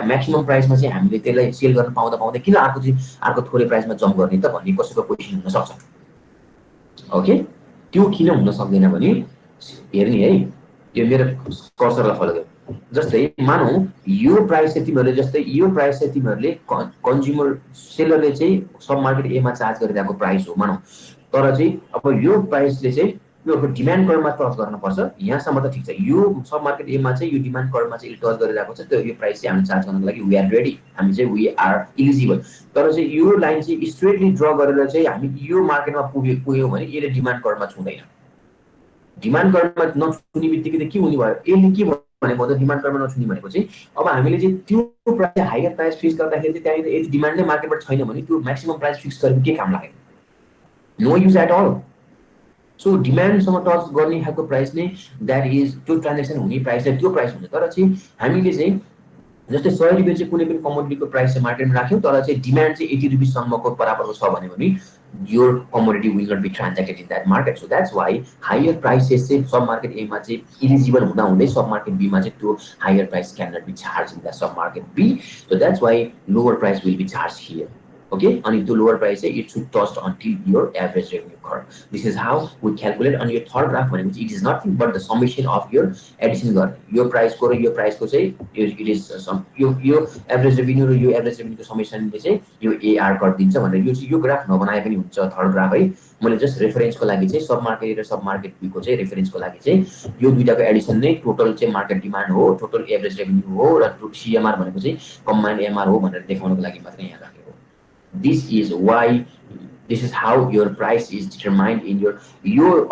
म्याक्सिमम प्राइसमा चाहिँ हामीले त्यसलाई सेल गर्न पाउँदै किन अर्को थोरै प्राइसमा जम्प गर्ने त भन्ने कसैको क्वेसन हुन सक्छ। ओके, त्यो किन हुन सक्दैन भने हेर्ने है, यो मेरो कर्सरलाई फलो गर्नु। जस्तै मानौ यो प्राइस चाहिँ तिमीहरूले, जस्तै यो प्राइस चाहिँ तिमीहरूले कन्ज्युमर सेलरले चाहिँ सब मार्केट ए मा चार्ज गरिरहेको प्राइस हो मानौ, तर चाहिँ अब यो प्राइसले चाहिँ यो डिमान्ड कर्भमा टच गर्नुपर्छ, यहाँसम्म त ठिक छ, यो सब मार्केट ए मा चाहिँ यो डिमान्ड कर्भमा चाहिँ टच गरिरहेको छ, त्यो यो प्राइस चाहिँ हामी चार्ज गर्नको लागि वी आर रेडी, हामी चाहिँ वी आर इलिजिबल। तर चाहिँ यो लाइन चाहिँ स्ट्रेटली ड्र गरेर चाहिँ हामी यो मार्केटमा पुग्यौँ भने यसले डिमान्ड कर्भमा छुँदैन। डिमान्ड कर्भमा नछुने बित्तिकै त के हुने भयो, यसले के भनेको त डिमान्ड कर्भमा नछुने भनेको चाहिँ अब हामीले चाहिँ त्यो प्राइस हायर प्राइस फिक्स गर्दाखेरि चाहिँ त्यहाँनिर यदि डिमान्डै मार्केटबाट छैन भने त्यो म्याक्सिमम प्राइस फिक्स गरेको के काम लाग्यो, no use at all. So डिमान्डसँग टच गर्ने खालको प्राइस नै द्याट इज त्यो ट्रान्जेक्सन हुने प्राइस नै त्यो प्राइस हुन्छ। तर चाहिँ हामीले चाहिँ जस्तै 100 रुपियाँ चाहिँ कुनै पनि कमोडिटीको प्राइस चाहिँ मार्केटमा राख्यौँ, तर चाहिँ डिमान्ड चाहिँ 80 रुपियाँसम्मको बराबरको छ भने your commodity will not be transacted in that market. So that's why higher prices चाहिँ सब मार्केट ए मा चाहिँ इलिजिबल हुँदा हुँदै सब मार्केट बी मा चाहिँ त्यो higher price cannot be charged in the sub market B. So that's why lower price will be charged here. Okay, and the lower price it should touch until your average revenue curve. This is how we calculate on your third graph, which it is nothing but the summation of your addition curve. Your price को र your price को चाहिँ it is some your average revenue र your average revenue को summation ले चाहिँ यो AR curve दिन्छ भनेर यो चाहिँ यो ग्राफ नबनाए पनि हुन्छ थर्ड ग्राफ है। मैले जस्ट रेफरेन्स को लागि चाहिँ सब मार्केट र सब मार्केट बी को चाहिँ रेफरेन्स को लागि चाहिँ यो दुईटाको एडिसन नै टोटल चाहिँ मार्केट डिमान्ड हो, टोटल एभरेज रेभेन्यू हो र CMR भनेको चाहिँ कम्बाइन्ड MR हो भनेर देखाउनको लागि मात्र यहाँ राखेको। This is why, this is how your price is determined in your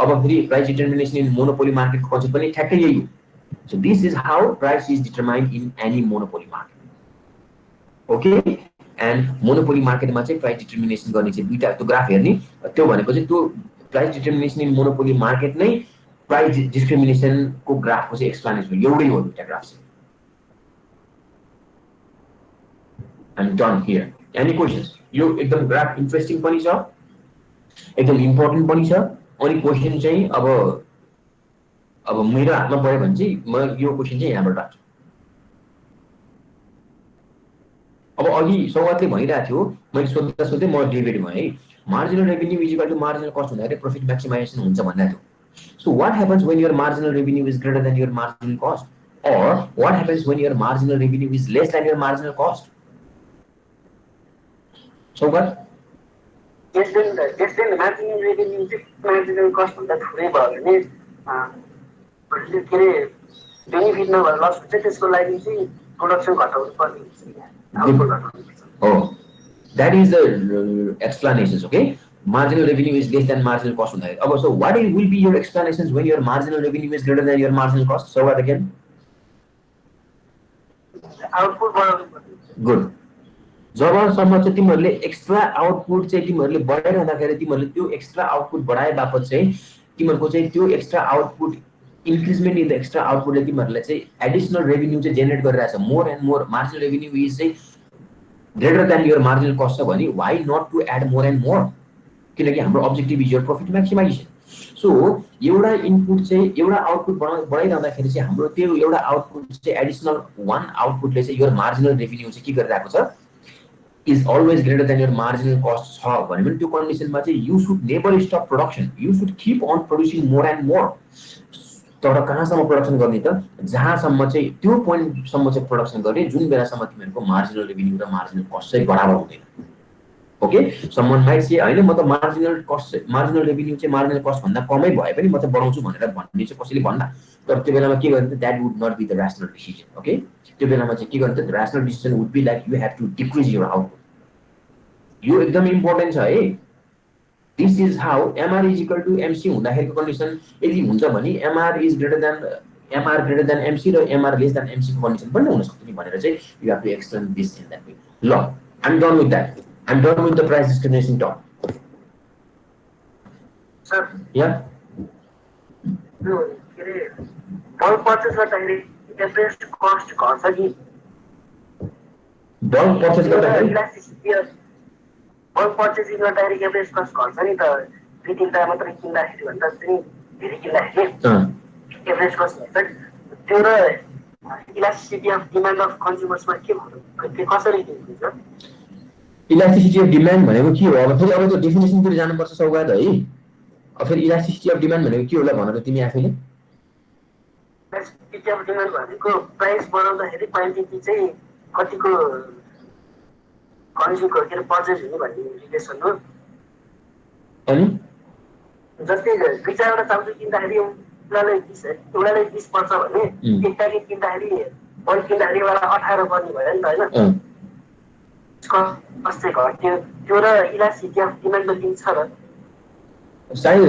अब फेरि प्राइस डिटर्मिनेसन इन मोनोपोली मार्केटको कन्सेप्ट पनि ठ्याक्कै यही हो। So this is how price is determined in any monopoly market. Okay, and monopoly market मा चाहिँ price determination गर्ने चाहिँ दुईटा त्यो ग्राफ हेर्ने त्यो भनेको चाहिँ त्यो price determination in monopoly market नै price discrimination को ग्राफ को चाहिँ explanation एउटै हो दुईटा ग्राफ चाहिँ. I'm done here. Any questions? यो एकदम ग्राफ इन्ट्रेस्टिङ पनि छ, एकदम इम्पोर्टेन्ट पनि छ. अनि क्वेशन चाहिँ अब मेरो हातमा पऱ्यो भने चाहिँ म यो क्वेशन चाहिँ यहाँबाट राख्छु. अब अघि सौगातले भनिरहेको थियो, मैले सोध्दा सोध्दै म डिबेट भएँ है, marginal revenue is equal to marginal cost हुँदाखेरि प्रॉफिट मैक्सिमाइजेशन हुन्छ भन्दा थियो. So what happens when your marginal revenue is greater than your marginal cost, or what happens when your marginal revenue is less than your marginal cost? सौगात त्यसले marginal revenue चाहिँ marginal cost भन्दा थोरै भयो भने के अरे बेनिफिट नभएर loss हुन्छ, त्यसको लागि चाहिँ प्रोडक्सन घटाउनु पर्ने हुन्छ. Oh, that is the explanations. Okay, marginal revenue is less than marginal cost. So what will be your explanations when your marginal revenue is greater than your marginal cost? So what again? Output बढाउनु पर्ने. Good. जबसम्म चाहिँ तिमीहरूले extra output चाहिँ तिमीहरूले बढाइरहँदाखेरि तिमीहरूले त्यो extra output बढाए बापत चाहिँ तिमीहरूको चाहिँ त्यो extra output increasement in the extra आउटपुटले तिमीहरूलाई चाहिँ एडिसनल रेभिन्यू चाहिँ जेनेरेट गरिरहेछ. More and more marginal revenue is चाहिँ greater than your marginal cost छ भने why not to add more and more, किनकि हाम्रो objective is your profit maximization. So एउटा इनपुट चाहिँ एउटा आउटपुट बढाइरहँदाखेरि चाहिँ हाम्रो त्यो एउटा आउटपुट चाहिँ एडिसनल वान आउटपुटले चाहिँ योर मार्जिनल रेभिन्यू चाहिँ के गरिरहेको छ, is always greater than your marginal cost छ भने पनि त्यो कन्डिसनमा चाहिँ you should never stop production, you should keep on producing more and more. तर कहाँसम्म प्रोडक्सन गर्ने त, जहाँसम्म चाहिँ त्यो पोइन्टसम्म चाहिँ प्रोडक्सन गर्ने जुन बेलासम्म तिमीहरूको मार्जिनल रेभिन्यू र मार्जिनल कस्ट चाहिँ बराबर हुँदैन. ओके, समवन माइट से हैन म त मार्जिनल कस्ट मार्जिनल रेभिन्यू चाहिँ मार्जिनल कस्ट भन्दा कमै भए पनि म चाहिँ बढाउँछु भनेर भन्ने चाहिँ कसैले भन्दा, तर त्यो बेलामा के गर्ने त, that would not be the rational decision. Okay, त्यो बेलामा चाहिँ के गर्ने त, rational decision would be like you have to decrease your output. यो एकदम इम्पोर्टेन्ट छ है. This is how MR is equal to MC हुँदाखेरिको कन्डिसन यदि हुन्छ भने एमआर ग्रेटर देन एमसी र एमआर लेस देन एमसी को कन्डिसन पनि हुन सक्छ नि भनेर चाहिँ you have to explain this in that way. ल, I am done with that. I am done with the price discrimination talk. Sir या त्यो के अरे बल्क पर्चेस गर्दाखेरि एभरेज कस्ट घट्छ कि बल्क पर्चेस गर्दाखेरि इलास्टिसिटी बल्क पर्चेसिङ गर्दाखेरि एभरेज कस्ट घट्छ नि त, दुई तिनवटा मात्रै किन्दाखेरि भन्दा चाहिँ धेरै किन्दाखेरि एभरेज कस्ट घट्छ. त्यो र इलास्टिसिटी अफ डिमान्ड अफ कन्ज्युमर्समा के भयो, त्यो कसरी दिनुहुन्छ? इलास्टिसिटी अफ डिमान्ड भनेको के हो? अब फेरि अब त्यो डेफिनेसनतिर जानुपर्छ सौगात है. अब फेरि इलास्टिसिटी अफ डिमान्ड भनेको के होला भनेर तिमी आफैले इलास्टिसिटी अफ डिमान्ड भनेको प्राइस बढाउँदाखेरि क्वान्टिटी चाहिँ कतिको कन्ज्युमको के अरे पर्चेस हुने भन्ने रिलेसन हो. अनि जस्तै दुई चारवटा चाउचाउ किन्दाखेरि एउटालाई 20 पर्छ भने एक प्याकेट किन्दाखेरि बल्क किन्दाखेरि एउटा 18 पर्ने भयो नि त होइन. कस्ट चाहिँ घट्यो. त्यो र इलास्टिसिटी अफ डिमान्डमा लिङ्क छ र सायद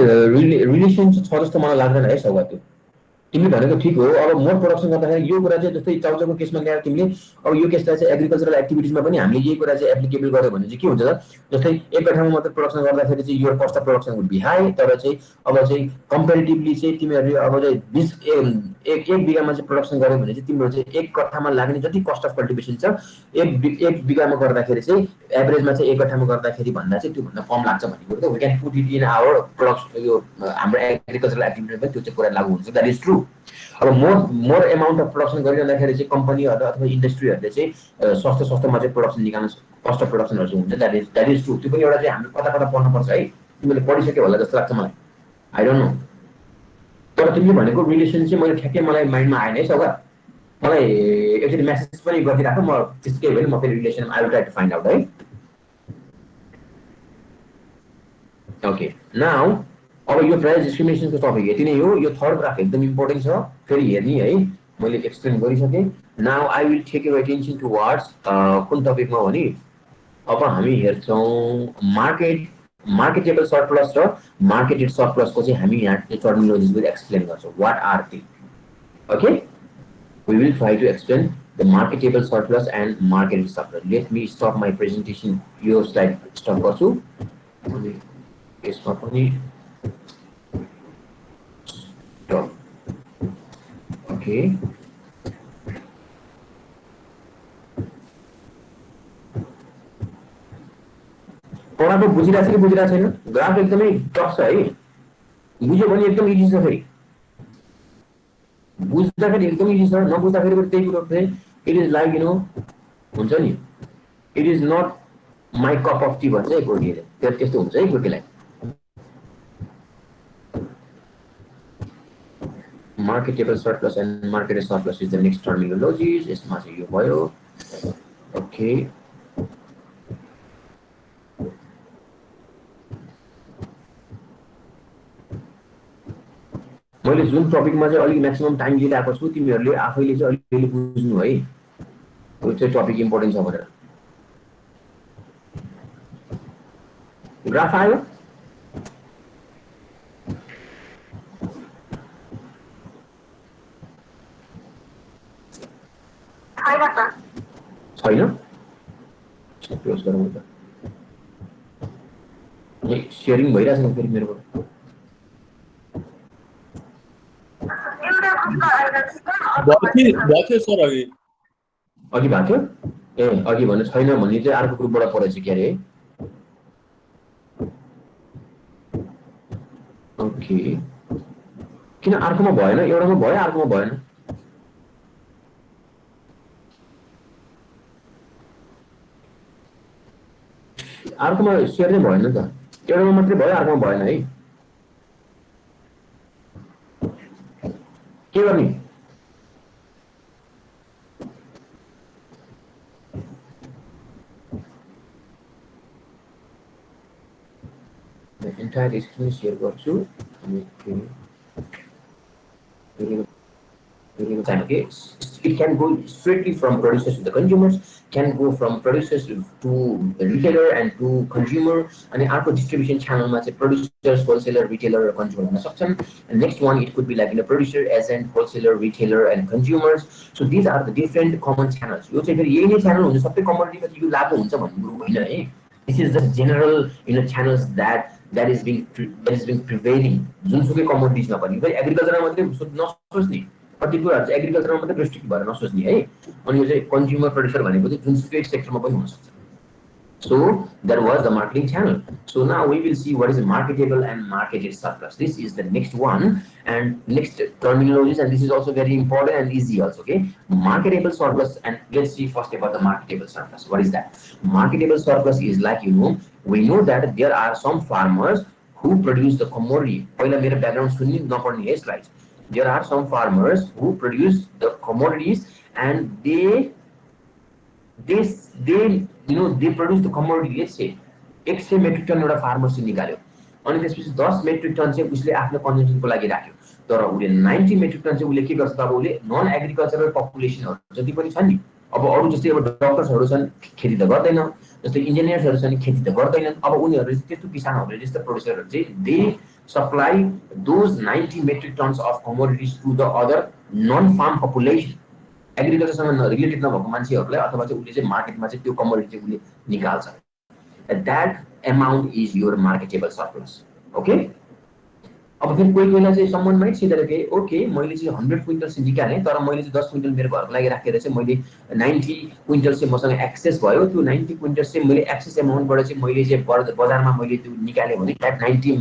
रिलेसन छ जस्तो मलाई लाग्दैन है सौगात. त्यो तिमी भनेको ठिक हो. अब मोर प्रोडक्सन गर्दाखेरि यो कुरा चाहिँ जस्तै चाउचाउको केसमा ल्याएर तिमीले अब यो केसलाई चाहिँ एग्रिकल्चरल एक्टिभिटिजमा पनि हामीले यही कुरा चाहिँ एप्लिकेबल गर्यो भने चाहिँ के हुन्छ त, जस्तै एक कठामा मात्र प्रोडक्सन गर्दाखेरि चाहिँ यो cost of production would be high, तर चाहिँ अब चाहिँ कम्पेरिटिभली चाहिँ तिमीहरूले अब चाहिँ एक बिगामा चाहिँ प्रोडक्सन गर्यो भने चाहिँ तिम्रो चाहिँ एक कट्ठामा लाग्ने जति कस्ट अफ कल्टिभेसन छ एक बिगामा गर्दाखेरि चाहिँ एभरेजमा चाहिँ एक कट्ठामा गर्दाखेरि भन्दा चाहिँ त्योभन्दा कम लाग्छ भन्ने कुरो त we can put it in our production. यो हाम्रो एग्रिकल्चरल एक्टिभिटीमा पनि त्यो चाहिँ कुरा लागू हुन्छ. That is true. अब मोर एमाउन्ट अफ प्रोडक्सन गरिरहँदाखेरि चाहिँ कम्पनीहरू अथवा इन्डस्ट्रीहरूले चाहिँ सस्तो चाहिँ प्रोडक्सन निकाल्न कस्ट अफ प्रोडक्सनहरू चाहिँ हुन्छ. That is true. त्यो पनि एउटा चाहिँ हामीले कता कता पढ्नुपर्छ है. तिमीले पढिसक्यो होला जस्तो लाग्छ मलाई. I don't know. तर तिमीले भनेको रिलेसन चाहिँ मैले ठ्याक्कै मलाई माइन्डमा आएन है सौगात. मलाई एकचोटि मेसेज पनि गरिदिइराख, म त्यस्तै भयो म फेरि relation I will try to find out है. ओके, नाउ अब यो प्राइस डिस्क्रिमिनेसनको टपिक यति नै हो. यो थर्ड ग्राफ एकदम इम्पोर्टेन्ट छ, फेरि हेर्ने है. मैले एक्सप्लेन गरिसकेँ. Now I will take your attention towards कुन टपिकमा भने अब हामी हेर्छौँ मार्केटेबल सरप्लस र मार्केटेड सरप्लसको चाहिँ हामी यहाँ टर्मिनोलोजिजले एक्सप्लेन गर्छौँ. What are they? Okay, we will try to explain the marketable surplus and marketed surplus. Let me stop my presentation. Your slide stop गर्छु अनि यसमा पनि stop. Okay. पढाएको बुझिरहेछ कि बुझिरहेको छैन? ग्राफ एकदमै टफ छ है, बुझ्यो भने एकदम इजी छ। फेरि बुझ्दाखेरि एकदम इजी छ, नबुझ्दाखेरि पनि त्यही कुरो चाहिँ इट इज लाइक हुन्छ नि, it is not my cup of tea भन्छ है कोहीले, त्यस्तो हुन्छ है कोहीलाई। Marketable surplus and marketed surplus is the next terminologies. यसमा चाहिँ यो भयो। ओके, मैले जुन टपिकमा चाहिँ अलिक म्याक्सिमम टाइम दिइरहेको छु तिमीहरूले आफैले चाहिँ अलिअलि बुझ्नु है, त्यो चाहिँ टपिक इम्पोर्टेन्ट छ भनेर। ग्राफ आयो? छैन? क्लोज गरौँ त, सेयरिङ भइरहेछ नि फेरि मेरोबाट। भएको सर अघि भएको थियो ए, अघि भने छैन भने चाहिँ अर्को ग्रुपबाट पढेछ के अरे। ओके, किन अर्कोमा भएन? एउटामा भयो अर्कोमा भएन? अर्कोमा सेयर नै भएन त, एउटामा मात्रै भयो अर्कोमा भएन है। के गर्ने? इन्टायर स्क्रिन सेयर गर्छु अनि it can go straightly from producers to the consumers, can go from producers to the retailer and to consumer, and अर्को distribution channel मा चाहिँ producers, wholesaler, retailer र consumer हुन सक्छन्। And next one it could be like producer, agent, wholesaler, retailer and consumers. So these are the different common channels. यो चाहिँ फेरि यही नै channel हुन्छ सबै commodity मा यो लागु हुन्छ भन्ने कुरो होइन है। This is just general channels that is being prevailing जुनसुकै commodities मा पनि। एग्रिकल्चरमा मात्रै नसोच्ने, कति कुराहरु चाहिँ एग्रिकल्चरमा मात्रै रेस्ट्रिक्ट भएर नसोच्ने है। अनि यो चाहिँ कन्ज्युमर प्रोड्युसर भनेको चाहिँ जुनसुकै सेक्टरमा पनि हुन सक्छ। So that was the marketing channel. So now we will see what is marketable and marketed surplus. This is the next one and next terminologies, and this is also very important and easy also. Okay, marketable surplus, and let's see first about the marketable surplus. What is that? Marketable surplus is like we know that there are some farmers who produce the commodity. पहिला मेरो background सुन्नु नपर्ने है slides. There are some farmers who produce the commodities and they produce the commodity. Let's say 100 metric ton एउटा farmer चाहिँ निकाल्यो अनि त्यसपछि 10 मेट्रिक टन चाहिँ उसले आफ्नो कन्जम्सनको लागि राख्यो, तर उसले 90 मेट्रिक टन चाहिँ उसले के गर्छ त? अब उसले नन एग्रिकल्चरल पपुलेसनहरु जति पनि छन् नि, अब अरु जस्तै अब डक्टर्सहरु छन् खेती त गर्दैन, जस्तै इन्जिनियर्सहरु छन् खेती त गर्दैनन्। अब उनीहरुले त्यस्तो किसानहरुले जस्तो प्रोड्युसरहरु चाहिँ they supply those 90 metric tons of commodities to the other non-farm population. एग्रिकल्चरसँग रिलेटेड नभएको मान्छेहरुलाई अथवा चाहिँ उसले चाहिँ मार्केटमा चाहिँ त्यो कमोडिटी चाहिँ उसले निकाल्छ। That amount is your marketable surplus. Okay? अब फेरि कोही कोहीलाई चाहिँ someone might say that okay मैले चाहिँ 100 क्विन्टल चाहिँ निकाले, तर मैले चाहिँ 10 क्विन्टल मेरो घरको लागि राखेर चाहिँ मैले 90 क्विन्टल चाहिँ मसँग एक्सेस भयो। त्यो 90 क्विन्टल चाहिँ मैले एक्सेस अमाउन्टबाट चाहिँ मैले चाहिँ बजारमा मैले त्यो निकाले भने that 90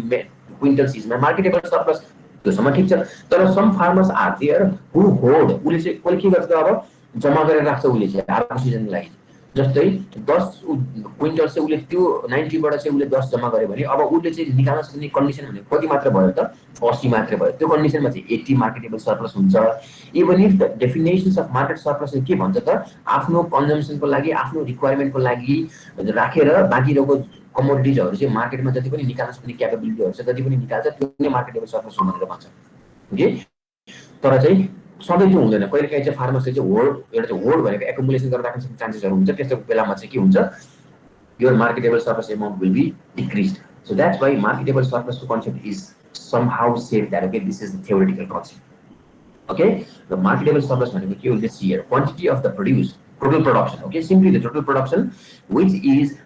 quintals is my marketable surplus. त्योसम्म ठिक छ, तर some farmers are there who hold, उसले चाहिँ कसले के गर्छ अब जम्मा गरेर राख्छ उसले चाहिँ हार्वेस्ट सिजनको लागि। जस्तै 10 क्विन्टल चाहिँ उसले त्यो 90 बाट चाहिँ उसले 10 जम्मा गर्यो भने अब उसले चाहिँ निकाल्न सक्ने कन्डिसन भनेको कति मात्र भयो त? 80 मात्र भयो। त्यो कन्डिसनमा चाहिँ 80 मार्केटेबल सरप्लस हुन्छ। Even if the definitions of market surplus के भन्छ त? आफ्नो कन्जम्सनको लागि आफ्नो रिक्वायरमेन्टको लागि राखेर बाँकी रहेको कमोडिटिजहरु चाहिँ मार्केटमा जति पनि निकाल्न सक्ने क्यापेबिलिटीहरु छ जति पनि निकाल्छ त्यो नै मार्केटेबल सरप्लस हो भनेर भन्छ। ओके, तर चाहिँ सधैँ त्यो हुँदैन। कहिलेकाहीँ चाहिँ फार्मर्सले चाहिँ होल्ड एउटा चाहिँ होल्ड भनेको एकुमुलेसन गरेर राख्न सक्ने चान्सेसहरु हुन्छ। त्यस्तो बेलामा चाहिँ के हुन्छ? Your marketable surplus amount will be decreased. So that's why marketable surplus को concept is somehow said that okay this is the theoretical concept. Okay, the marketable surplus भनेको के हो? Let's see here. Quantity of the produce, total production. Okay, simply the total production, which is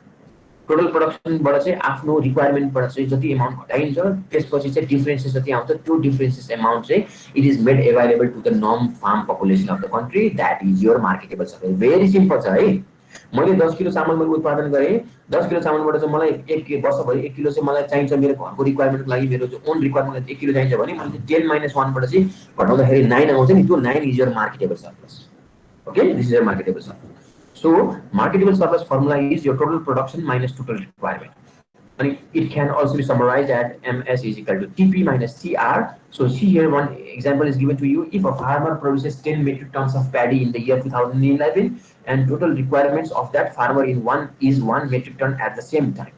total प्रोडक्सनबाट चाहिँ आफ्नो रिक्वायरमेन्टबाट चाहिँ जति amount घटाइन्छ त्यसपछि चाहिँ डिफरेन्सेस जति आउँछ त्यो डिफरेन्सेस एमाउन्ट चाहिँ it is made available to the non farm population of the country that is your marketable surplus very simple छ है मैले 10 किलो चामल मैले उत्पादन गरेँ 10 किलो चामलबाट चाहिँ मलाई एक वर्षभरि 1 किलो चाहिँ मलाई चाहिन्छ मेरो घरको रिक्वायरमेन्टको लागि मेरो ओन रिक्वायरमेन्टलाई 1 किलो चाहिन्छ भने मैले 10 - 1 बाट चाहिँ घटाउँदाखेरि 9 आउँछ नि त्यो 9 is your marketable surplus okay this is your marketable surplus so marketable surplus formula is your total production minus total requirement and it can also be summarized at ms is equal to tp minus tr so see here one example is given to you if a farmer produces 10 metric tons of paddy in the year 2011 and total requirements of that farmer in one is 1 metric ton at the same time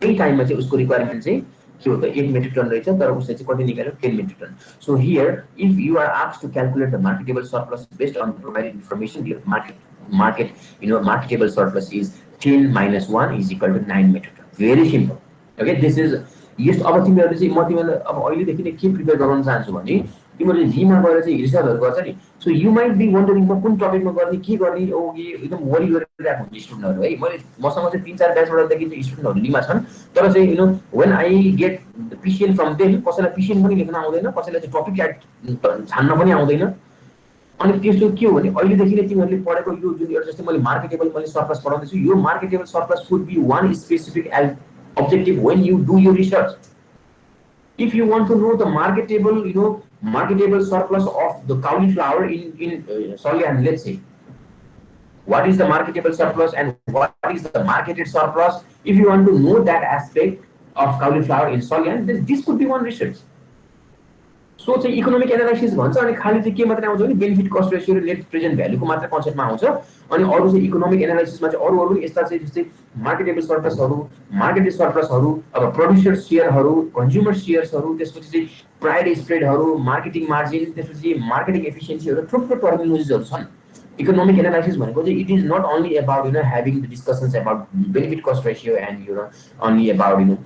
त्यही टाइममा चाहिँ उसको requirement चाहिँ के हो त 1 metric ton रहेछ तर उसले चाहिँ कति निकाल्यो 10 metric ton so here if you are asked to calculate the marketable surplus based on provided information यो market marketable surplus is 10 - 1 is equal to 9 metric ton very simple okay this is yes अब तिमीहरूले चाहिँ म तिमीलाई अब अहिलेदेखि नै के प्रिपेयर गराउन चाहन्छु भने तिमीहरूले जीमा गएर चाहिँ रिसर्चहरू गर्छ नि so you might be wondering म कुन टपिकमा गर्ने के गर्ने ओ एकदम वरि गरिरहेको हुन्छ स्टुडेन्टहरू है मैले मसँग चाहिँ 3-4 ब्याचबाटदेखि चाहिँ स्टुडेन्टहरू लिमा छन् तर चाहिँ when I get PCN from them कसैलाई पिसिएन पनि लेख्न आउँदैन कसैलाई चाहिँ टपिक छान्न पनि आउँदैन अनि त्यसो के हो भने अहिलेदेखि नै तिमीहरूले पढेको यो जुन एउटा जस्तै मैले मार्केटेबल मैले सरप्लस पढाउँदैछु यो marketable surplus could be one specific objective when you do your research if you want to know the marketable marketable surplus of the cauliflower in Solyan let's say what is the marketable surplus and what is the marketed surplus if you want to know that aspect of cauliflower in Solyan then this could be one research so चाहिँ economic analysis भन्छ अनि खाली चाहिँ के मात्रै आउँछ भने benefit cost ratio र नेट प्रेजेन्ट भ्यालुको मात्र कन्सेप्टमा आउँछ अनि अरू चाहिँ इकोनोमिक एनालाइसिसमा चाहिँ अरू पनि यस्ता चाहिँ जस्तै मार्केटेबल सरप्लसहरू मार्केटेड सरप्लसहरू अब प्रड्युसर सेयरहरू कन्ज्युमर सेयर्सहरू त्यसपछि चाहिँ प्राइस स्प्रेडहरू मार्केटिङ मार्जिन त्यसपछि मार्केटिङ एफिसिएन्सीहरू थुप्रो टर्मिनोलोजिजहरू छन् इकोनोमिक एनालाइसिस भनेको चाहिँ it is not only about having the discussions about benefit cost ratio and only about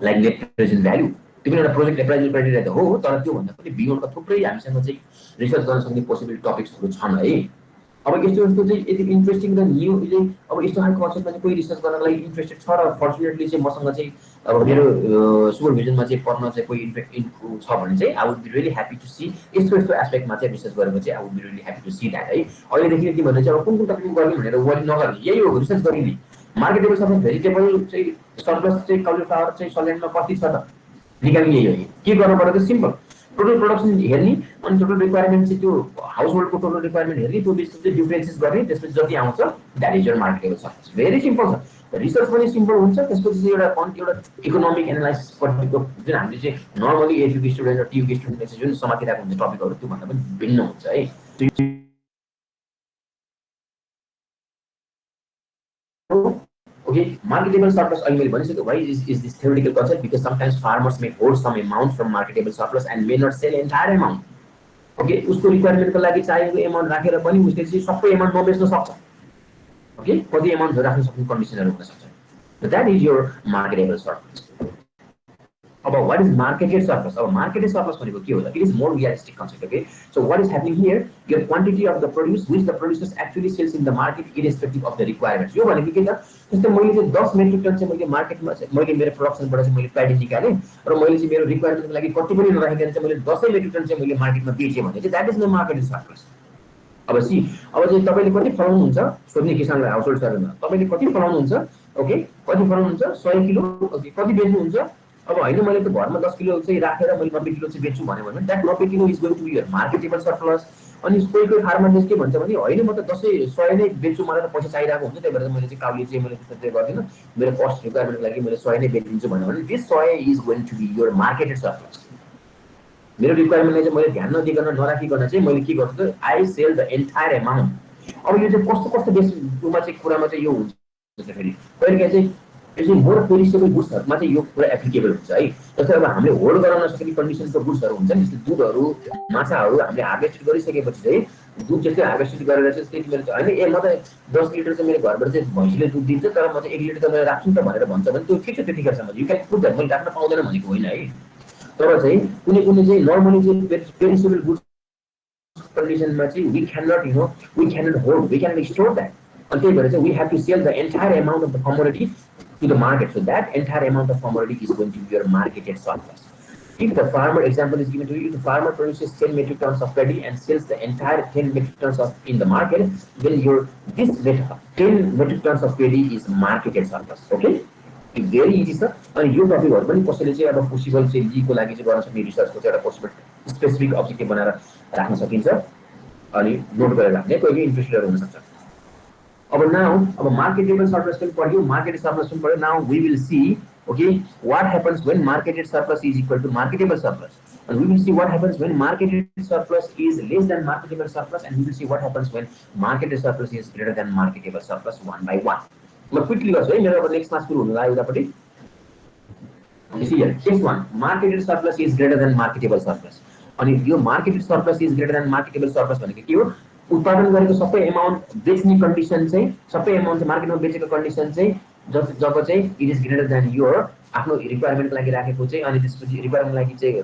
like net present value त्यो पनि एउटा प्रोजेक्ट एप्राइजल क्राइटेरिया त हो तर त्योभन्दा पनि बियोन्डका थुप्रै हामीसँग चाहिँ रिसर्च गर्न सक्ने पोसिबल टपिक्सहरू छन् है अब यस्तो यस्तो चाहिँ यति इन्ट्रेस्टिङ र न्यू अब यस्तो खालको कन्सेप्टमा चाहिँ कोही रिसर्च गर्नको लागि इन्ट्रेस्टेड छ र फर्चुनेटली चाहिँ मसँग चाहिँ अब मेरो सुपरभिजनमा चाहिँ पढ्न चाहिँ कोही इन्ट्रेस्ट छ भने चाहिँ I would be really happy to see यस्तो यस्तो एस्पेक्टमा चाहिँ रिसर्च गरेको चाहिँ I would be really happy to see that है अहिलेदेखि तिमीहरूले चाहिँ अब कुन कुन टपिकमा गर्ने भनेर वरि नगर्ने यही हो रिसर्च गरिने मार्केटेबल सर्प्लस भेजिटेबल चाहिँ सर्प्लस चाहिँ काउलिफ्लावर चाहिँ सल्यान्डमा कति छ त निकाल्ने यही हो के गर्नु पर्यो त सिम्पल टोटल प्रोडक्सन हेर्ने अनि टोटल रिक्वायरमेन्ट चाहिँ त्यो हाउस होल्डको टोटल रिक्वायरमेन्ट हेर्ने त्यो बिचमा चाहिँ डिफरेन्सेस गर्ने त्यसपछि जति आउँछ that is your marketable surplus very simple छ रिसर्च पनि सिम्पल हुन्छ त्यसपछि चाहिँ एउटा इकोनोमिक एनालाइसिसपट्टिको जुन हामीले चाहिँ नर्मली एजुके स्टुडेन्ट र टियुके स्टुडेन्टले चाहिँ जुन समातिरहेको हुन्छ टपिकहरू त्योभन्दा पनि भिन्न हुन्छ है Okay, marketable surplus अहिले मैले भनिसकेको why is this theoretical concept because sometimes farmers may hold some amount from marketable surplus and may not sell entire amount. Okay, उसको रिक्वायरमेन्टको लागि चाहिएको एमाउन्ट राखेर पनि उसले चाहिँ सबै एमाउन्ट नबेच्न सक्छ. Okay, कति एमाउन्टहरु राख्न सक्ने कन्डिसनहरु हुन सक्छ. So that is your marketable surplus. About what is marketed surplus? Our marketed surplus it is more realistic concept. Okay, so what is happening here? Your quantity of the produce which the producers actually sells in the market irrespective of the requirements. यो भनेको के त जस्तै मैले चाहिँ 10 metric ton चाहिँ मैले मार्केटमा मैले मेरो प्रोडक्सनबाट चाहिँ मैले प्याडी निकाले र मैले चाहिँ मेरो रिक्वायरमेन्टको लागि कति पनि नराखिकन चाहिँ मैले 10 मेट्रिक टन चाहिँ मैले मार्केटमा बेचे भने चाहिँ that is no marketed surplus. अब चाहिँ तपाईले कति फलाउनु हुन्छ सोध्ने किसानलाई हाउस होल्ड सर्वेमा तपाईले कति फलाउनु हुन्छ ओके कति फलाउनु हुन्छ 100 किलो ओके कति बेच्नु हुन्छ अब हैन मैले त घरमा 10 किलो चाहिँ राखेर मैले 90 किलो चाहिँ बेच्छु भने that 90 kilo is going to be your marketable surplus. अनि कोही फार्मरले के भन्छ भने हैन म त 100 नै बेच्छु मलाई त पैसा चाहिरहेको हुन्छ त्यही भएर मैले चाहिँ काउली चाहिँ मैले त्यस्तो गर्दिन मेरो कस्ट रिक्वायरमेन्टको लागि मैले 100 नै बेचिदिन्छु भने this 100 is going to be your marketed surplus. मेरो रिक्वायरमेन्टलाई चाहिँ मैले ध्यान नदिकन नराखिकन चाहिँ मैले के गर्छु त I sell the entire amount. अब यो चाहिँ कस्तो कस्तो बेसमा चाहिँ कुरामा चाहिँ यो हुन्छ फेरि कहिले चाहिँ यो चाहिँ मोर पेरिसेबल गुड्सहरुमा चाहिँ यो कुरा एप्लिकेबल हुन्छ है. जस्तै अब हामीले होल्ड गर्न नसक्ने कन्डिसनको गुड्सहरु हुन्छ नि जस्तै दुधहरु माछाहरु हामीले हार्भेस्ट गरिसकेपछि चाहिँ दुध जस्तै हार्भेस्ट गरेर चाहिँ त्यति बेला चाहिँ हैन ए म त 10 लिटर चाहिँ मेरो घरबाट चाहिँ भैँसीले दुध दिन्छ तर म चाहिँ 1 लिटर त मैले राख्छु नि त भनेर भन्छ भने त्यो ठिक छ त्यतिखेरसम्म यु क्यान पुट द्याट मैले राख्न पाउँदैन भनेको होइन है. तर चाहिँ कुनै कुनै चाहिँ नर्मली चाहिँ perishable goods condition we cannot we cannot hold, we cannot store that. Until we have to sell the entire amount of the commodity to the market. So that entire amount of commodity is going to be your marketed surplus. If the farmer, example is given to you, if the farmer produces 10 metric tons of paddy and sells the entire 10 metric tons of in the market, then your this 10 metric tons of paddy is marketed surplus. Okay? It's very easy, sir. And you टपिकहरु पनि कसैले चाहिँ अब possible चाहिँ लीको लागि चाहिँ गर्न सक्ने रिसर्चको चाहिँ एउटा पोसिबल स्पेसिफिक अब्जेक्टिभ बनाएर राख्न सकिन्छ अनि नोट गरेर राख्ने कोही इन्ट्रेस्टेड हुन सक्छ. Now marketable surplus will for you, marketed surplus will for you. Now we will see, okay, what happens when marketed surplus is equal to marketable surplus, and we will see what happens when marketed surplus is less than marketable surplus, and we will see what happens when marketed surplus is greater than marketable surplus one by one. But quickly also, next class will you see here, case one, marketed surplus is greater than marketable surplus. And if your marketed surplus is greater than marketable surplus, उत्पादन गरेको सबै amount बेच्ने condition चाहिँ सबै amount मार्केटमा बेचेको condition चाहिँ जब चाहिँ it is greater than your आफ्नो रिक्वायरमेन्टको लागि राखेको चाहिँ अनि त्यसपछि रिक्वायरमेन्टको लागि चाहिँ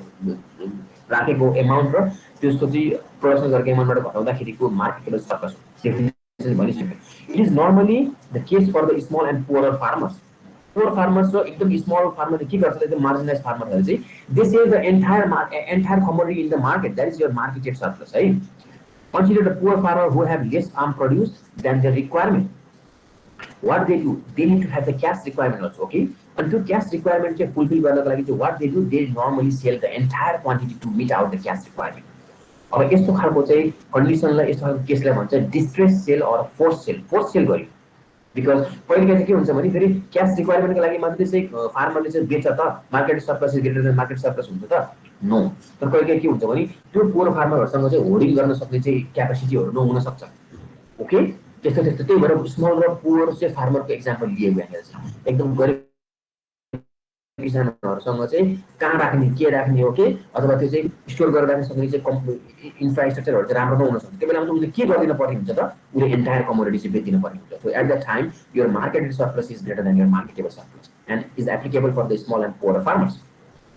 राखेको अमाउन्ट र त्यसको चाहिँ प्रोडक्सन गरेको अमाउन्टबाट घटाउँदाखेरिको मार्केटेबल सर्प्लस डेफिनेसन भनिसक्यो. It is normally the case for the small and poor farmers. Poor farmers र एकदम स्मल फार्मर के गर्छ एकदम मार्जिनलाइज फार्मरहरु चाहिँ they sell the entire commodity in the market. That is your marketed surplus है. Consider the poor farmer who have less farm produce than their requirement. What they do? They need to have the cash requirement also, okay? And to cash requirement fulfill गर्नको लागि चाहिँ what they do? They normally sell the entire quantity to meet out the cash requirement. अब यस्तो खालको चाहिँ कन्डिसनलाई यस्तो खालको केसलाई भन्छ distress sale or force sale. Force sale गर्यो बिकज पहिलो चाहिँ के हुन्छ भने फेरि क्याश रिक्वायरमेन्टको लागि मात्रै चाहिँ फार्मरले चाहिँ बेच्छ त market surplus is greater then market surplus हुन्छ त नो. तर कहिले के हुन्छ भने त्यो पुअर फार्मरहरुसँग चाहिँ होल्डिङ गर्न सक्ने चाहिँ क्यापेसिटीहरु नहुन सक्छ. ओके, त्यस्तो त्यस्तो त्यही भएर स्मल र पुअर चाहिँ फार्मरको एक्जाम्पल लिएको यहाँनिर चाहिँ एकदम गरिब किसानहरुसँग चाहिँ कहाँ राख्ने के राख्ने हो के अथवा त्यो चाहिँ स्टोर गरेर राख्न सक्ने चाहिँ इन्फ्रास्ट्रक्चरहरु चाहिँ राम्रो नहुन सक्छ. त्यही बेला उले के गर्दिन पर्ने हुन्छ त उले एन्टायर कमोडिटी चाहिँ बेच्दिन पर्ने हुन्छ. So at that time your marketed surplus is greater than your marketable surplus and is applicable for the small and poor farmers.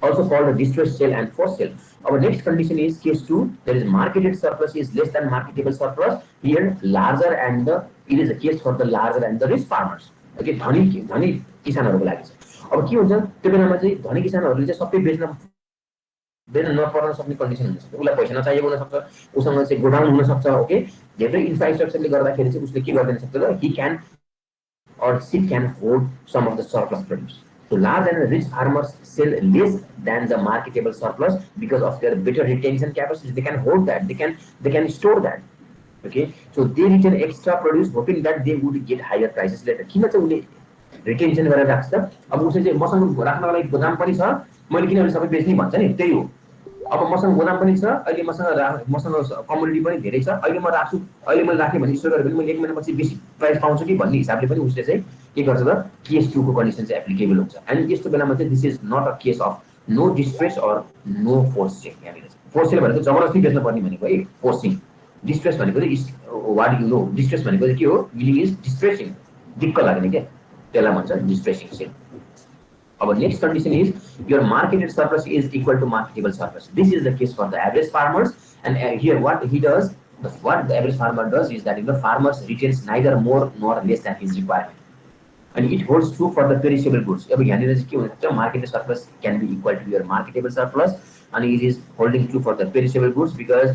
Also called a distress sale and forced sale. Our next condition is case 2. There is marketed surplus is less than marketable surplus. Here, larger and it is a case for the larger and the rich farmers. Okay, धनी किसानहरुको लागि चाहिँ अब के हुन्छ त्यो बेलामा चाहिँ धनी किसानहरुले चाहिँ सबै बेच्न नपर्न सक्ने कन्डिसन हुन्छ. उलाई पैसा नचाहिएको हुन सक्छ, उसँग चाहिँ गोडाउन हुन सक्छ. ओके, धेरै इन्फ्रास्ट्रक्चरले गर्दाखेरि चाहिँ उसले के गर्न सक्छ त he can or she can hold some of the surplus produce. So large and rich farmers sell less than the marketable surplus because of their better retention capacity. They can hold that. They can store that. Okay. So they retain extra produce, hoping that they would get higher prices later. किन चाहिँ उले retention गरेर राख्छ त? अब उसले चाहिँ मसँग राख्नको लागि गोदाम पनि छ, मैले किनभने सबै बेच्ने भन्छ नि त्यही हो. अब मसँग गोदाम पनि छ, अहिले मसँग कमोडिटी पनि धेरै छ, अहिले म राख्छु, अहिले मैले राखे भने स्टोर गरेर पनि मैले 1 महिनापछि बेसी प्राइस पाउँछु कि भन्ने हिसाबले पनि उसले चाहिँ के गर्छ त केस 2 को कन्डिसन चाहिँ एप्लिकेबल हुन्छ. एन्ड यस्तो बेलामा चाहिँ this is not a case of no distress or no force sale. यहाँनिर फोर्स सेल भनेको जबरजस्ती बेच्न पर्ने भनेको है फोर्सिङ. डिस्ट्रेस भनेको चाहिँ व्हाट यु नो डिस्ट्रेस भनेको चाहिँ के हो मिनिङ इज डिस्ट्रेसिङ, दिक्क लाग्ने के त्यसलाई भन्छ डिस्ट्रेसिङ sale. Our next condition is your marketed surplus is equal to marketable surplus. This is the case for the average farmers, and here what he does, what the average farmer does is that the farmer retains neither more nor less than his requirement, and it holds true for the perishable goods. अब यहाँनिर चाहिँ के हुन्छ marketed surplus can be equal to your marketable surplus, and it is holding true for the perishable goods because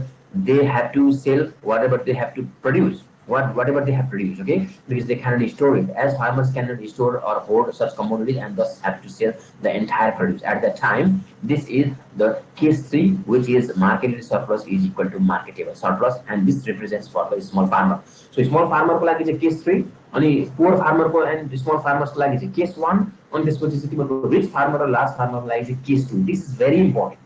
they have to sell whatever they have to produce. Whatever they have produced, okay, because they cannot store it, as farmers cannot store or hold such commodities and thus have to sell the entire produce at that time. This is the case 3, which is marketed surplus is equal to marketable surplus, and this represents for the small farmer. So small farmer को लागि चाहिँ case 3 अनि poor farmer को and small farmers को लागि चाहिँ case 1 अनि त्यसपछि चाहिँ तिम्रो rich farmer र large farmer को लागि चाहिँ case 2. This is very important.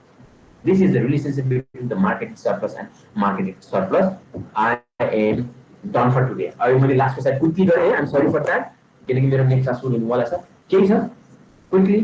This is the relationship between the marketed surplus and marketed surplus. I am done for today. अब मैले लास्टको साइड क्विकली गरे. I am sorry for that किनकि मेरो नेक्स्ट क्लास सुरु हुनेवाला छ. केही छ क्विकली